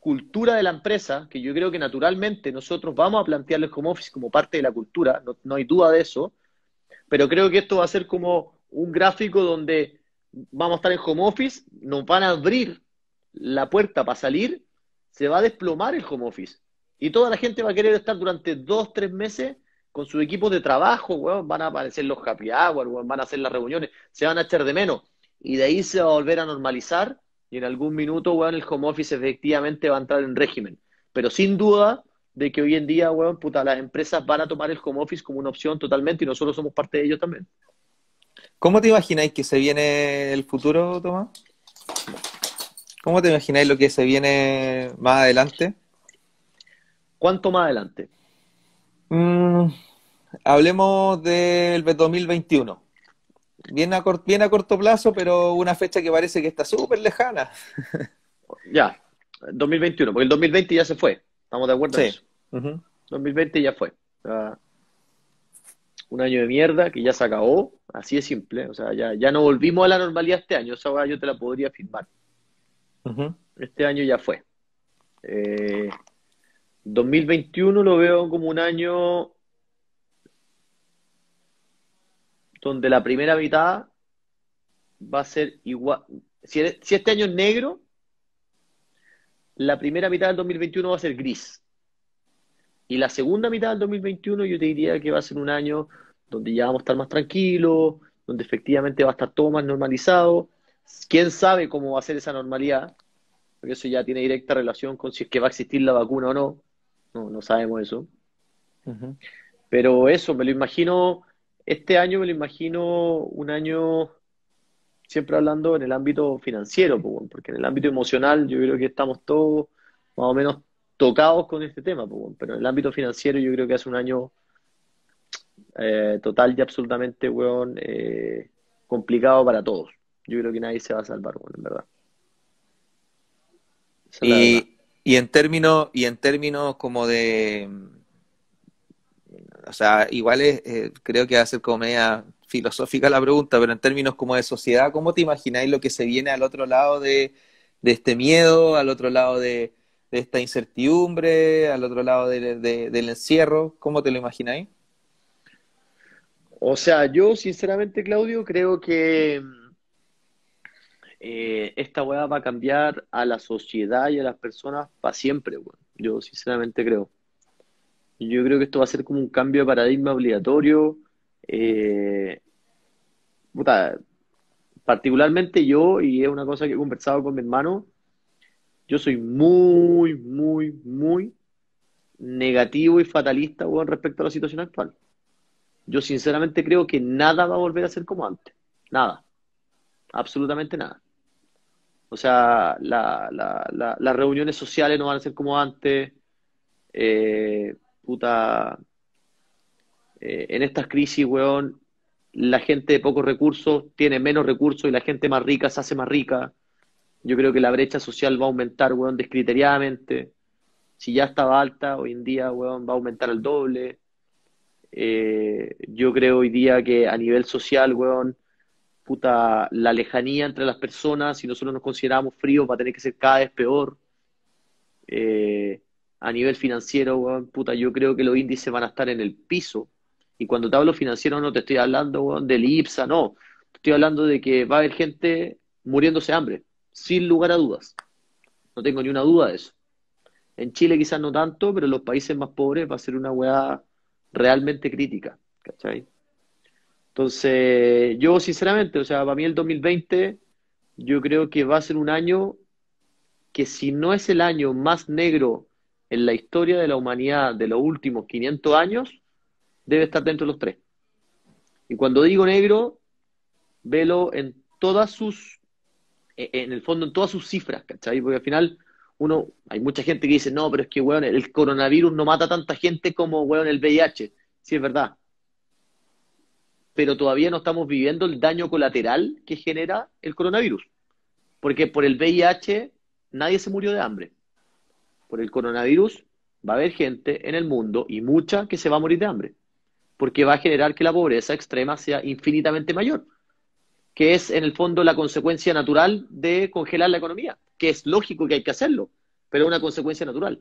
cultura de la empresa, que yo creo que naturalmente nosotros vamos a plantearle el home office como parte de la cultura, no, no hay duda de eso, pero creo que esto va a ser como un gráfico donde vamos a estar en home office, nos van a abrir la puerta para salir, se va a desplomar el home office. Y toda la gente va a querer estar durante 2, 3 meses con sus equipos de trabajo, weón, van a aparecer los happy hour, weón, van a hacer las reuniones, se van a echar de menos. Y de ahí se va a volver a normalizar y en algún minuto, weón, el home office efectivamente va a entrar en régimen. Pero sin duda de que hoy en día, weón, puta, las empresas van a tomar el home office como una opción totalmente y nosotros somos parte de ello también. ¿Cómo te imagináis que se viene el futuro, Tomás? ¿Cómo te imagináis lo que se viene más adelante? ¿Cuánto más adelante? Mm, hablemos del 2021. Bien a corto plazo, pero una fecha que parece que está súper lejana. Ya, 2021, porque el 2020 ya se fue. ¿Estamos de acuerdo en Sí. eso? Ujú. 2020 ya fue. O sea, un año de mierda que ya se acabó, así de simple. O sea, ya no volvimos a la normalidad este año, esa weá yo te la podría afirmar. Ujú. Este año ya fue. Eh, 2021 lo veo como un año donde la primera mitad va a ser igual. Si este año es negro, la primera mitad del 2021 va a ser gris. Y la segunda mitad del 2021 yo te diría que va a ser un año donde ya vamos a estar más tranquilos, donde efectivamente va a estar todo más normalizado. ¿Quién sabe cómo va a ser esa normalidad? Porque eso ya tiene directa relación con si es que va a existir la vacuna o no. No, no sabemos eso. Ujú. Pero eso, me lo imagino, este año me lo imagino un año siempre hablando en el ámbito financiero, pues, weón, porque en el ámbito emocional yo creo que estamos todos más o menos tocados con este tema, pues, weón, pero en el ámbito financiero yo creo que hace un año total y absolutamente, weón, complicado para todos. Yo creo que nadie se va a salvar, weón, en verdad. Esa es la verdad. Y en términos como de, o sea, igual creo que va a ser como media filosófica la pregunta, pero en términos como de sociedad, ¿cómo te imagináis lo que se viene al otro lado de este miedo, al otro lado de esta incertidumbre, al otro lado del encierro? ¿Cómo te lo imagináis? O sea, yo sinceramente, Claudio, creo que esta weá va a cambiar a la sociedad y a las personas para siempre, weón. Yo sinceramente creo. Yo creo que esto va a ser como un cambio de paradigma obligatorio. Eh, puta, particularmente yo, y es una cosa que he conversado con mi hermano, yo soy muy, muy, muy negativo y fatalista, weón, respecto a la situación actual. Yo sinceramente creo que nada va a volver a ser como antes. Nada, absolutamente nada. O sea, las reuniones sociales no van a ser como antes. Puta, en estas crisis, weón, la gente de pocos recursos tiene menos recursos y la gente más rica se hace más rica. Yo creo que la brecha social va a aumentar, weón, descriteriadamente. Si ya estaba alta, hoy en día, weón, va a aumentar al doble. Yo creo hoy día que a nivel social, weón, puta, la lejanía entre las personas, si nosotros nos consideramos fríos, va a tener que ser cada vez peor. Eh, a nivel financiero, weón, puta, yo creo que los índices van a estar en el piso. Y cuando te hablo financiero no te estoy hablando, weón, del IPSA, no. Te estoy hablando de que va a haber gente muriéndose de hambre, sin lugar a dudas. No tengo ni una duda de eso. En Chile quizás no tanto, pero en los países más pobres va a ser una weá realmente crítica, ¿cachai? Entonces, yo sinceramente, o sea, para mí el 2020, yo creo que va a ser un año que si no es el año más negro en la historia de la humanidad de los últimos 500 años, debe estar dentro de los tres. Y cuando digo negro, velo en todas sus, en el fondo, en todas sus cifras, ¿cachai? Porque al final, hay mucha gente que dice, no, pero es que, weón, el coronavirus no mata a tanta gente como, weón, el VIH. Sí, es verdad. Pero todavía no estamos viviendo el daño colateral que genera el coronavirus. Porque por el VIH nadie se murió de hambre. Por el coronavirus va a haber gente en el mundo y mucha que se va a morir de hambre, porque va a generar que la pobreza extrema sea infinitamente mayor, que es en el fondo la consecuencia natural de congelar la economía, que es lógico que hay que hacerlo, pero es una consecuencia natural.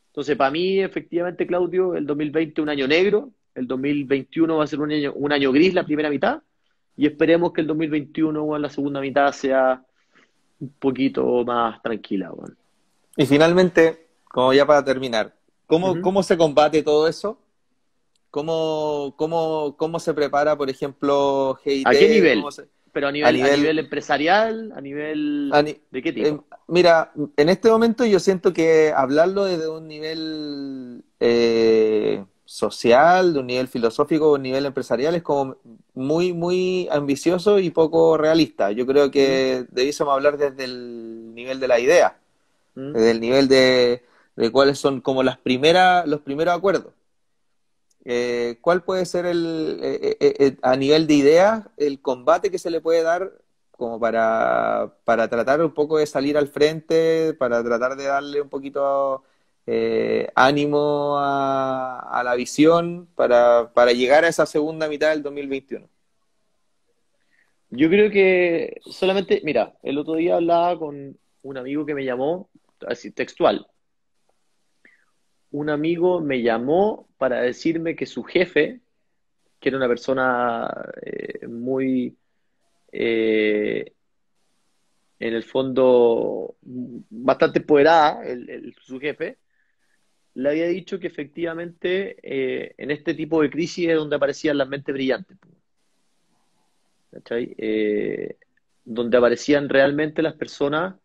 Entonces, para mí, efectivamente, Claudio, el 2020 un año negro, el 2021 va a ser un año gris la primera mitad, y esperemos que el 2021 o la segunda mitad sea un poquito más tranquila. Bueno. Y finalmente, como ya para terminar, ¿cómo, Uh-huh. cómo se combate todo eso? cómo se prepara, por ejemplo, ¿A qué GIT? nivel? Pero A a nivel, nivel empresarial, a nivel a ni- ¿de qué tipo? mira, en este momento yo siento que hablarlo desde un nivel social, de un nivel filosófico, de un nivel empresarial es como muy, muy ambicioso y poco realista. Yo creo ¿Mm? que debiésemos hablar desde el nivel de la idea, ¿Mm? desde el nivel de cuáles son como los primeros acuerdos. ¿Cuál puede ser a nivel de ideas el combate que se le puede dar como para tratar un poco de salir al frente, para tratar de darle un poquito ánimo a la visión, para llegar a esa segunda mitad del 2021? Yo creo que solamente, mira, el otro día hablaba con un amigo que me llamó, así textual. Un amigo me llamó para decirme que su jefe, que era una persona muy, eh, en el fondo, bastante empoderada, su jefe, le había dicho que efectivamente en este tipo de crisis es donde aparecían las mentes brillantes, ¿cachai? Donde aparecían realmente las personas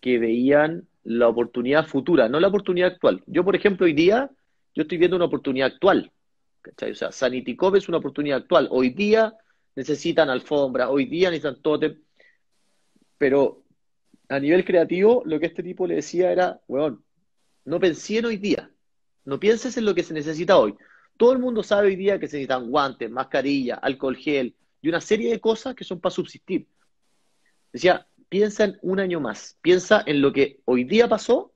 que veían la oportunidad futura, no la oportunidad actual. Yo, por ejemplo, hoy día, yo estoy viendo una oportunidad actual, ¿cachai? O sea, Sanity Cove es una oportunidad actual. Hoy día necesitan alfombra, hoy día necesitan tótem, pero a nivel creativo, lo que este tipo le decía era, weón, no pensé en hoy día, no pienses en lo que se necesita hoy. Todo el mundo sabe hoy día que se necesitan guantes, mascarilla, alcohol gel y una serie de cosas que son para subsistir. Decía, piensa en un año más, piensa en lo que hoy día pasó,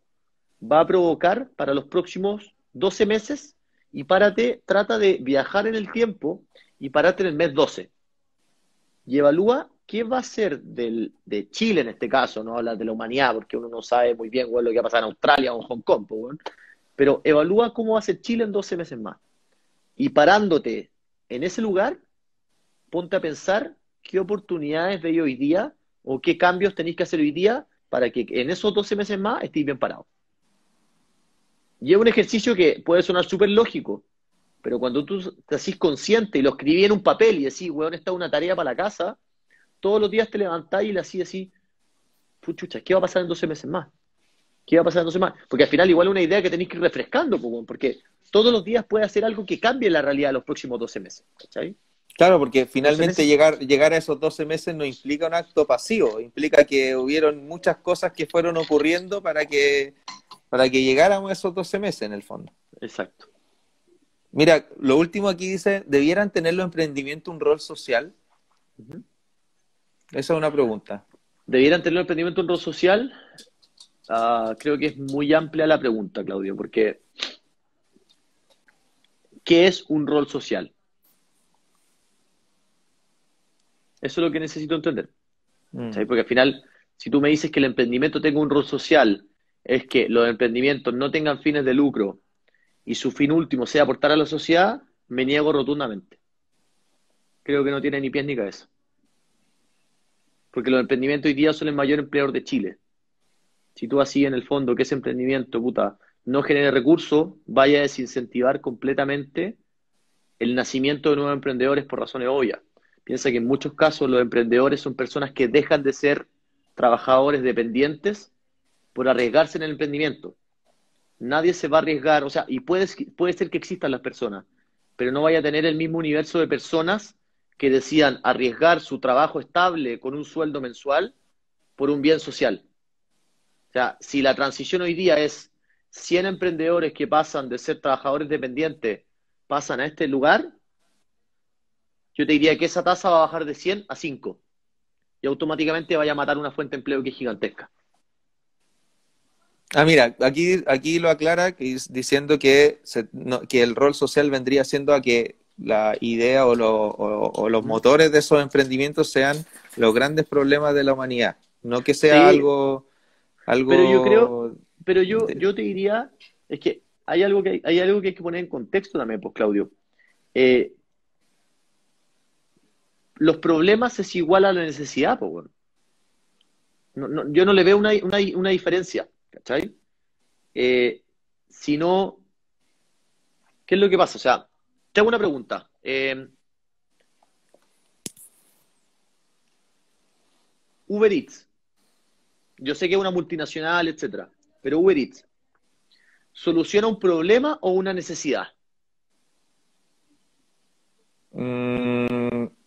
va a provocar para los próximos 12 meses y párate, trata de viajar en el tiempo y párate en el mes 12 y evalúa qué va a ser de Chile en este caso, no hablar de la humanidad porque uno no sabe muy bien bueno, lo que va a pasar en Australia o en Hong Kong, pues, bueno, pero evalúa cómo va a ser Chile en 12 meses más y parándote en ese lugar, ponte a pensar qué oportunidades veis hoy día o qué cambios tenéis que hacer hoy día para que en esos 12 meses más estéis bien parados. Y es un ejercicio que puede sonar súper lógico, pero cuando tú te hacís consciente y lo escribí en un papel y decís, weón, esta es una tarea para la casa, todos los días te levantás y le hacís así, puchucha, ¿qué va a pasar en 12 meses más? ¿Qué va a pasar en 12 meses más? Porque al final igual es una idea que tenéis que ir refrescando, pues, weón, porque todos los días puede hacer algo que cambie la realidad de los próximos 12 meses. ¿Cachai? Claro, porque Entonces, finalmente llegar a esos 12 meses no implica un acto pasivo, implica que hubieron muchas cosas que fueron ocurriendo para que llegáramos a esos 12 meses en el fondo. exacto. Mira, lo último aquí dice, ¿debieran tener los emprendimientos un rol social? Uh-huh. Esa es una pregunta. ¿Debieran tener un emprendimiento en rol social? Creo que es muy amplia la pregunta, Claudio, porque ¿qué es un rol social? Eso es lo que necesito entender. Mm. ¿Sabes? Porque al final, si tú me dices que el emprendimiento tenga un rol social, es que los emprendimientos no tengan fines de lucro y su fin último sea aportar a la sociedad, me niego rotundamente. Creo que no tiene ni pies ni cabeza. Porque los emprendimientos hoy día son el mayor empleador de Chile. Si tú así en el fondo que ese emprendimiento, puta, no genere recursos, vaya a desincentivar completamente el nacimiento de nuevos emprendedores por razones obvias. Piensa que en muchos casos los emprendedores son personas que dejan de ser trabajadores dependientes por arriesgarse en el emprendimiento. Nadie se va a arriesgar, o sea, y puede ser que existan las personas, pero no vaya a tener el mismo universo de personas que decidan arriesgar su trabajo estable con un sueldo mensual por un bien social. O sea, si la transición hoy día es 100 emprendedores que pasan de ser trabajadores dependientes, pasan a este lugar, yo te diría que esa tasa va a bajar de 100 a 5 y automáticamente vaya a matar una fuente de empleo que es gigantesca. Mira, aquí lo aclara diciendo que el rol social vendría siendo a que la idea o los ¿Mm? motores de esos emprendimientos sean los grandes problemas de la humanidad, no que sea Sí, algo, pero yo creo, algo pero de- yo te diría, es que hay algo que hay que poner en contexto también, pues, Claudio. Eh, los problemas es igual a la necesidad, pues, bueno. Yo no le veo una diferencia, ¿cachai? Eh, sino, ¿qué es lo que pasa? O sea, Te hago una pregunta. Uber Eats, yo sé que es una multinacional, etcétera, pero Uber Eats, ¿soluciona un problema o una necesidad?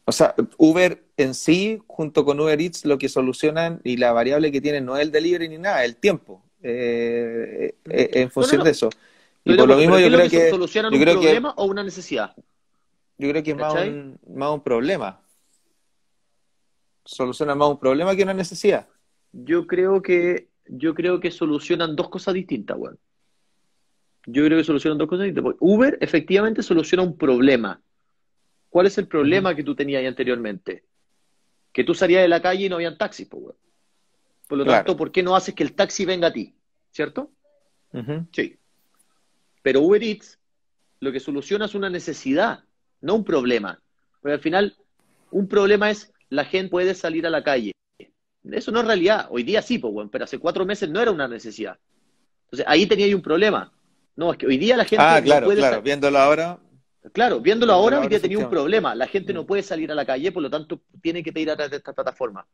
O sea, Uber en sí, junto con Uber Eats, lo que solucionan y la variable que tienen no es el delivery ni nada, es el tiempo, en No, no, función no, de eso. Y estoy de por lo acuerdo, mismo pero ¿qué yo es lo creo que que, solucionan yo un creo que, problema o una necesidad? yo creo que es ¿Cachai? más un problema. Soluciona más un problema que una necesidad. Yo creo que solucionan dos cosas distintas, weón. Yo creo que solucionan dos cosas distintas. Porque Uber efectivamente soluciona un problema. ¿Cuál es el Ujú. problema que tú tenías ahí anteriormente? Que tú salías de la calle y no habían taxis, pues, weón. Por lo Claro. tanto, ¿por qué no haces que el taxi venga a ti? ¿Cierto? Ujú. Sí. Pero Uber Eats lo que soluciona es una necesidad, no un problema. Porque al final, un problema es la gente puede salir a la calle. Eso no es realidad. Hoy día sí, pues, bueno, pero hace 4 meses no era una necesidad. Entonces, ahí tenía yo un problema. No, es que hoy día la Ah, gente no claro, puede claro. salir. Viéndolo ahora, Claro, viéndolo hoy ahora día tenía un efectivamente. problema. La gente Mm. no puede salir a la calle, por lo tanto, tiene que pedir a través de esta plataforma.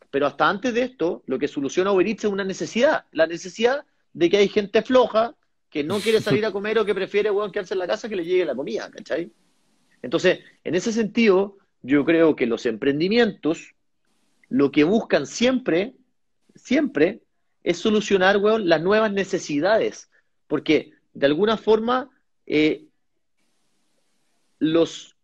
Pero hasta antes de esto, lo que soluciona Uber Eats es una necesidad. La necesidad de que hay gente floja que no quiere salir a comer o que prefiere, bueno, quedarse en la casa que le llegue la comida, ¿cachai? Entonces, en ese sentido, yo creo que los emprendimientos lo que buscan siempre, siempre, es solucionar, weón, las nuevas necesidades. Porque de alguna forma eh, los,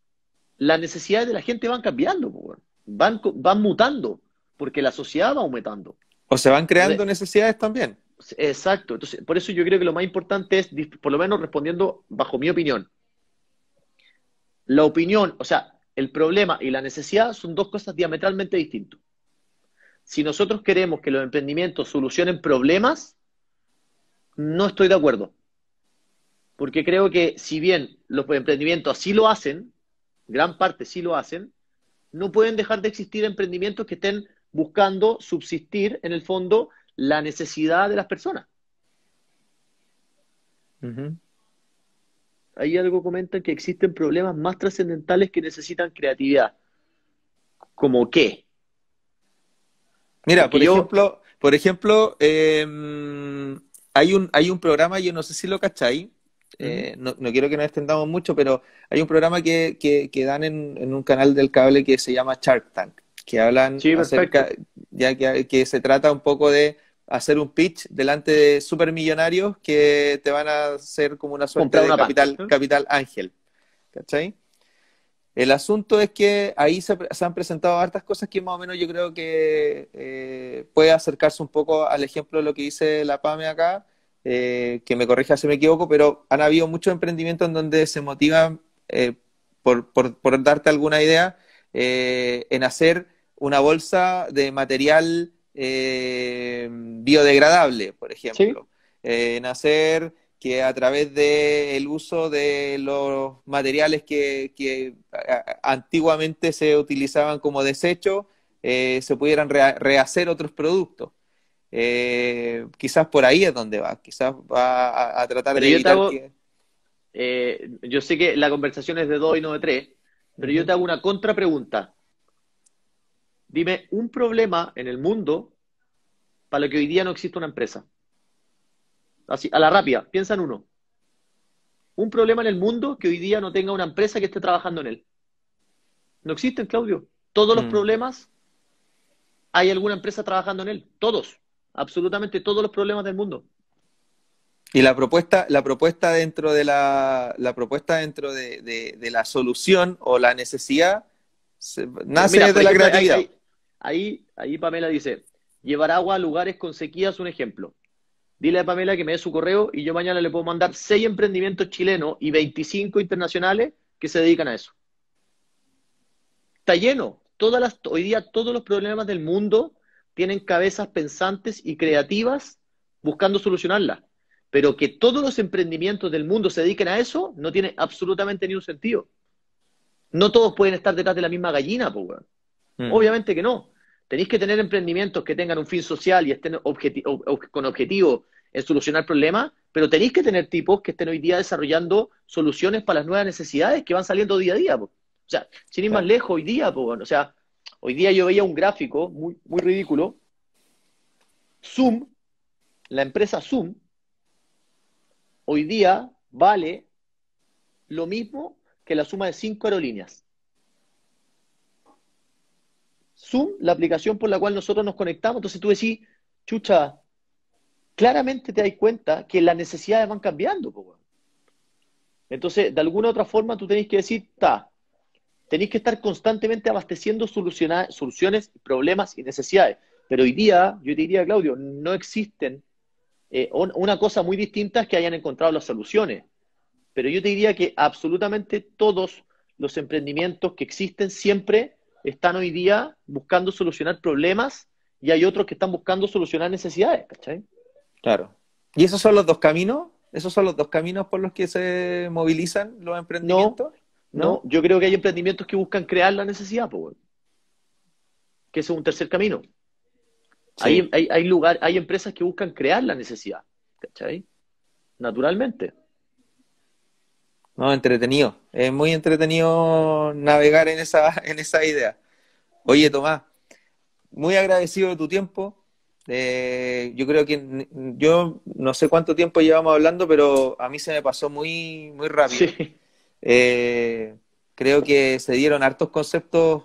las necesidades de la gente van cambiando, po, weón. Van mutando, porque la sociedad va aumentando. O se van Entonces, creando necesidades también. exacto. Entonces, por eso yo creo que lo más importante es, por lo menos respondiendo bajo mi opinión, la opinión, o sea, el problema y la necesidad son dos cosas diametralmente distintas. Si nosotros queremos que los emprendimientos solucionen problemas, no estoy de acuerdo, porque creo que si bien los emprendimientos sí lo hacen, gran parte sí lo hacen, no pueden dejar de existir emprendimientos que estén buscando subsistir en el fondo la necesidad de las personas. Ujú. Ahí algo comentan que existen problemas más trascendentales que necesitan creatividad. ¿Cómo qué? Mira, Porque yo, por ejemplo, hay un programa, yo no sé si lo cachai, ujú, no quiero que nos extendamos mucho, pero hay un programa que dan en un canal del cable que se llama Shark Tank, que hablan sí, acerca, perfecto, ya que se trata un poco de hacer un pitch delante de supermillonarios que te van a hacer como una suerte comprar de una banca. capital ángel, ¿cachai? El asunto es que ahí se han presentado hartas cosas que más o menos yo creo que puede acercarse un poco al ejemplo de lo que dice la PAME acá, que me corrija si me equivoco, pero han habido muchos emprendimientos en donde se motivan, por darte alguna idea, en hacer una bolsa de material biodegradable, por Sí, ejemplo, en hacer que a través del uso de los materiales que antiguamente se utilizaban como desecho, se pudieran rehacer otros productos. Quizás por ahí es donde va, quizás va a tratar pero de yo te evitar hago, que... yo sé que la conversación es de dos y no de tres, pero yo Ujú. te hago una contrapregunta. Dime un problema en el mundo para lo que hoy día no existe una empresa. Así, a la rápida, piensa en uno. Un problema en el mundo que hoy día no tenga una empresa que esté trabajando en él. No existen, Claudio. Todos los Mm. problemas hay alguna empresa trabajando en él. Todos. Absolutamente todos los problemas del mundo. Y la propuesta dentro de la propuesta dentro de la solución o la necesidad nace Mira, desde por la ejemplo, creatividad. ahí Pamela dice, llevar agua a lugares con sequía es un ejemplo. Dile a Pamela que me dé su correo y yo mañana le puedo mandar 6 emprendimientos chilenos y 25 internacionales que se dedican a eso. Está lleno. Hoy día todos los problemas del mundo tienen cabezas pensantes y creativas buscando solucionarlas. Pero que todos los emprendimientos del mundo se dediquen a eso no tiene absolutamente ni un sentido. No todos pueden estar detrás de la misma gallina, pues, weón. Mm. Obviamente que no. Tenéis que tener emprendimientos que tengan un fin social y estén con objetivo en solucionar problemas, pero tenéis que tener tipos que estén hoy día desarrollando soluciones para las nuevas necesidades que van saliendo día a día, po. O sea, sin ir más Claro. lejos, hoy día, po, bueno, o sea, hoy día yo veía un gráfico muy, muy ridículo. Zoom, la empresa Zoom, hoy día vale lo mismo que la suma de 5 aerolíneas. Zoom, la aplicación por la cual nosotros nos conectamos, entonces tú decís, chucha, claramente te das cuenta que las necesidades van cambiando, po, weón. Entonces, de alguna u otra forma, tú tenés que decir, tenéis que estar constantemente abasteciendo soluciones, problemas y necesidades. Pero hoy día, yo te diría, Claudio, no existen. Una cosa muy distinta es que hayan encontrado las soluciones, pero yo te diría que absolutamente todos los emprendimientos que existen siempre están hoy día buscando solucionar problemas y hay otros que están buscando solucionar necesidades, ¿cachai? Claro. ¿Y esos son los dos caminos? ¿Esos son los dos caminos por los que se movilizan los No, emprendimientos? no, ¿No? yo creo que hay emprendimientos que buscan crear la necesidad, pues, que ese es un tercer camino. Sí. Hay empresas que buscan crear la necesidad, ¿cachai? Naturalmente. No, entretenido. Es muy entretenido navegar en esa idea. Oye, Tomás, muy agradecido de tu tiempo. Yo creo que yo no sé cuánto tiempo llevamos hablando, pero a mí se me pasó muy, muy rápido. Sí. Eh, Creo que se dieron hartos conceptos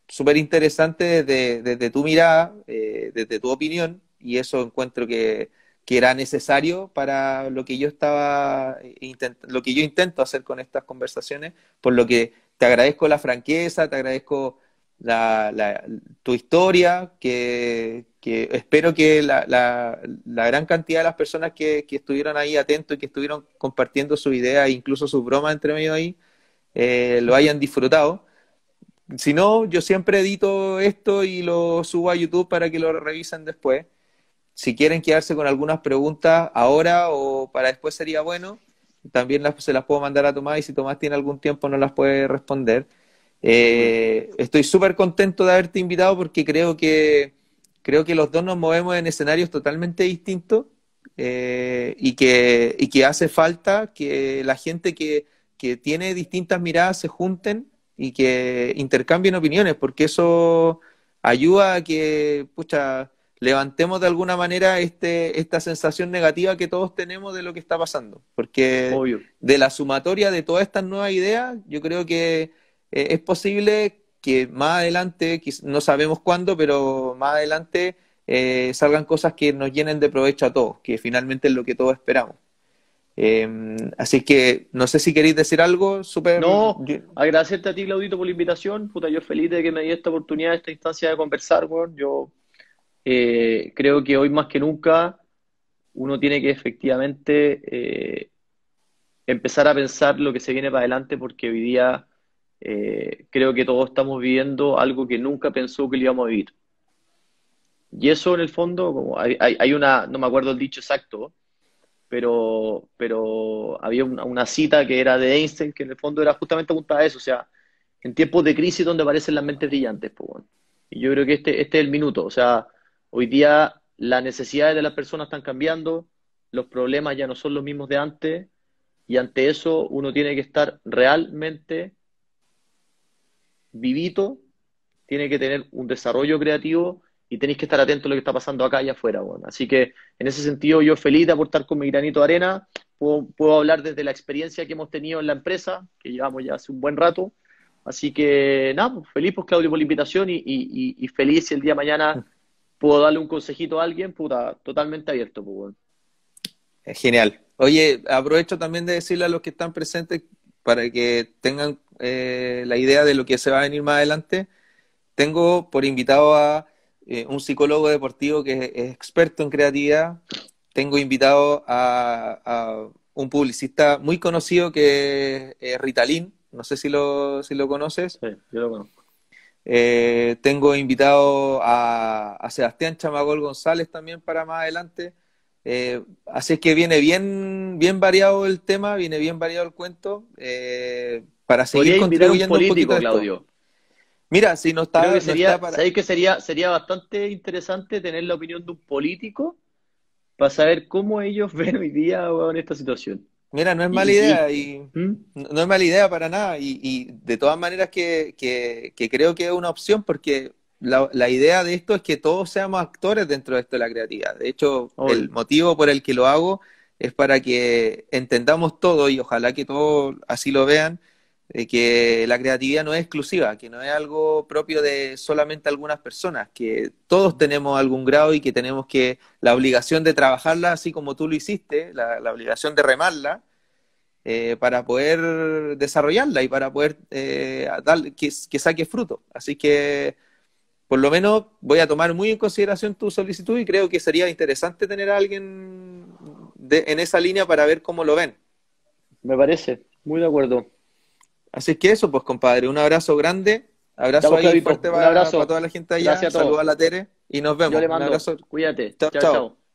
súper interesantes desde tu mirada, desde tu opinión, y eso encuentro que era necesario para lo que yo lo que yo intento hacer con estas conversaciones, por lo que te agradezco la franqueza, te agradezco tu historia, que espero que la gran cantidad de las personas que estuvieron ahí atentos y que estuvieron compartiendo su idea e incluso sus bromas entre medio ahí, lo hayan disfrutado. Si no, yo siempre edito esto y lo subo a YouTube para que lo revisen después. Si quieren quedarse con algunas preguntas ahora o para después sería bueno, también se las puedo mandar a Tomás y si Tomás tiene algún tiempo no las puede responder. Seguro. Estoy súper contento de haberte invitado porque creo que los dos nos movemos en escenarios totalmente distintos y que hace falta que la gente que tiene distintas miradas se junten y que intercambien opiniones, porque eso ayuda a que, pucha, levantemos de alguna manera esta sensación negativa que todos tenemos de lo que está pasando. Porque Obvio. de la sumatoria de todas estas nuevas ideas, yo creo que es posible que más adelante, no sabemos cuándo, pero más adelante salgan cosas que nos llenen de provecho a todos, que finalmente es lo que todos esperamos. Así que no sé si queréis decir algo, súper... No, agradecerte a ti, Claudito, por la invitación. Puta, yo feliz de que me di esta oportunidad, esta instancia de conversar, weón. Yo creo que hoy más que nunca uno tiene que efectivamente empezar a pensar lo que se viene para adelante, porque hoy día creo que todos estamos viviendo algo que nunca pensó que lo íbamos a vivir. Y eso en el fondo, como hay una, no me acuerdo el dicho exacto, pero había una cita que era de Einstein que en el fondo era justamente apuntada a eso, o sea, en tiempos de crisis donde aparecen las mentes brillantes, pues, bueno. Y yo creo que este es el minuto, o sea, hoy día las necesidades de las personas están cambiando, los problemas ya no son los mismos de antes, y ante eso uno tiene que estar realmente vivito, tiene que tener un desarrollo creativo y tenéis que estar atento a lo que está pasando acá y afuera, bueno. Así que en ese sentido yo feliz de aportar con mi granito de arena, puedo hablar desde la experiencia que hemos tenido en la empresa, que llevamos ya hace un buen rato. Así que nada, pues, feliz pues Claudio por la invitación y feliz si el día de mañana puedo darle un consejito a alguien, puta, totalmente abierto, pues, bueno. Genial. Oye, aprovecho también de decirle a los que están presentes para que tengan la idea de lo que se va a venir más adelante. Tengo por invitado a un psicólogo deportivo que es experto en creatividad. Tengo invitado a un publicista muy conocido que es Ritalin. No sé si lo conoces. Sí, yo lo conozco. Tengo invitado a Sebastián Chamagol González también para más adelante. Así es que viene bien variado el tema, viene bien variado el cuento, para seguir Podría invitar a un contribuyendo un poquito político, a esto. Claudio. Mira, si no Creo que no está sería, para... ¿sabéis que sería bastante interesante tener la opinión de un político para saber cómo ellos ven hoy día, weón, esta situación. Mira, no es mala Y, idea y ¿Mm? no es mala idea para nada y de todas maneras que creo que es una opción porque la idea de esto es que todos seamos actores dentro de esto de la creatividad. De hecho, el Obvio. motivo por el que lo hago es para que entendamos todo y ojalá que todos así lo vean, que la creatividad no es exclusiva, que no es algo propio de solamente algunas personas, que todos tenemos algún grado y que tenemos que la obligación de trabajarla así como tú lo hiciste, la obligación de remarla para poder desarrollarla y para poder dar, que saque fruto. Así que por lo menos voy a tomar muy en consideración tu solicitud y creo que sería interesante tener a alguien en esa línea para ver cómo lo ven. Me parece, muy de acuerdo. Así que eso, pues compadre, un abrazo grande, Ya abrazo pues, ahí Clavito, fuerte un para abrazo. toda la gente allá, Gracias a todos. saludos a la Tere y nos Yo vemos. le Un mando. abrazo, Cuídate. chao, Chao, chao. chao.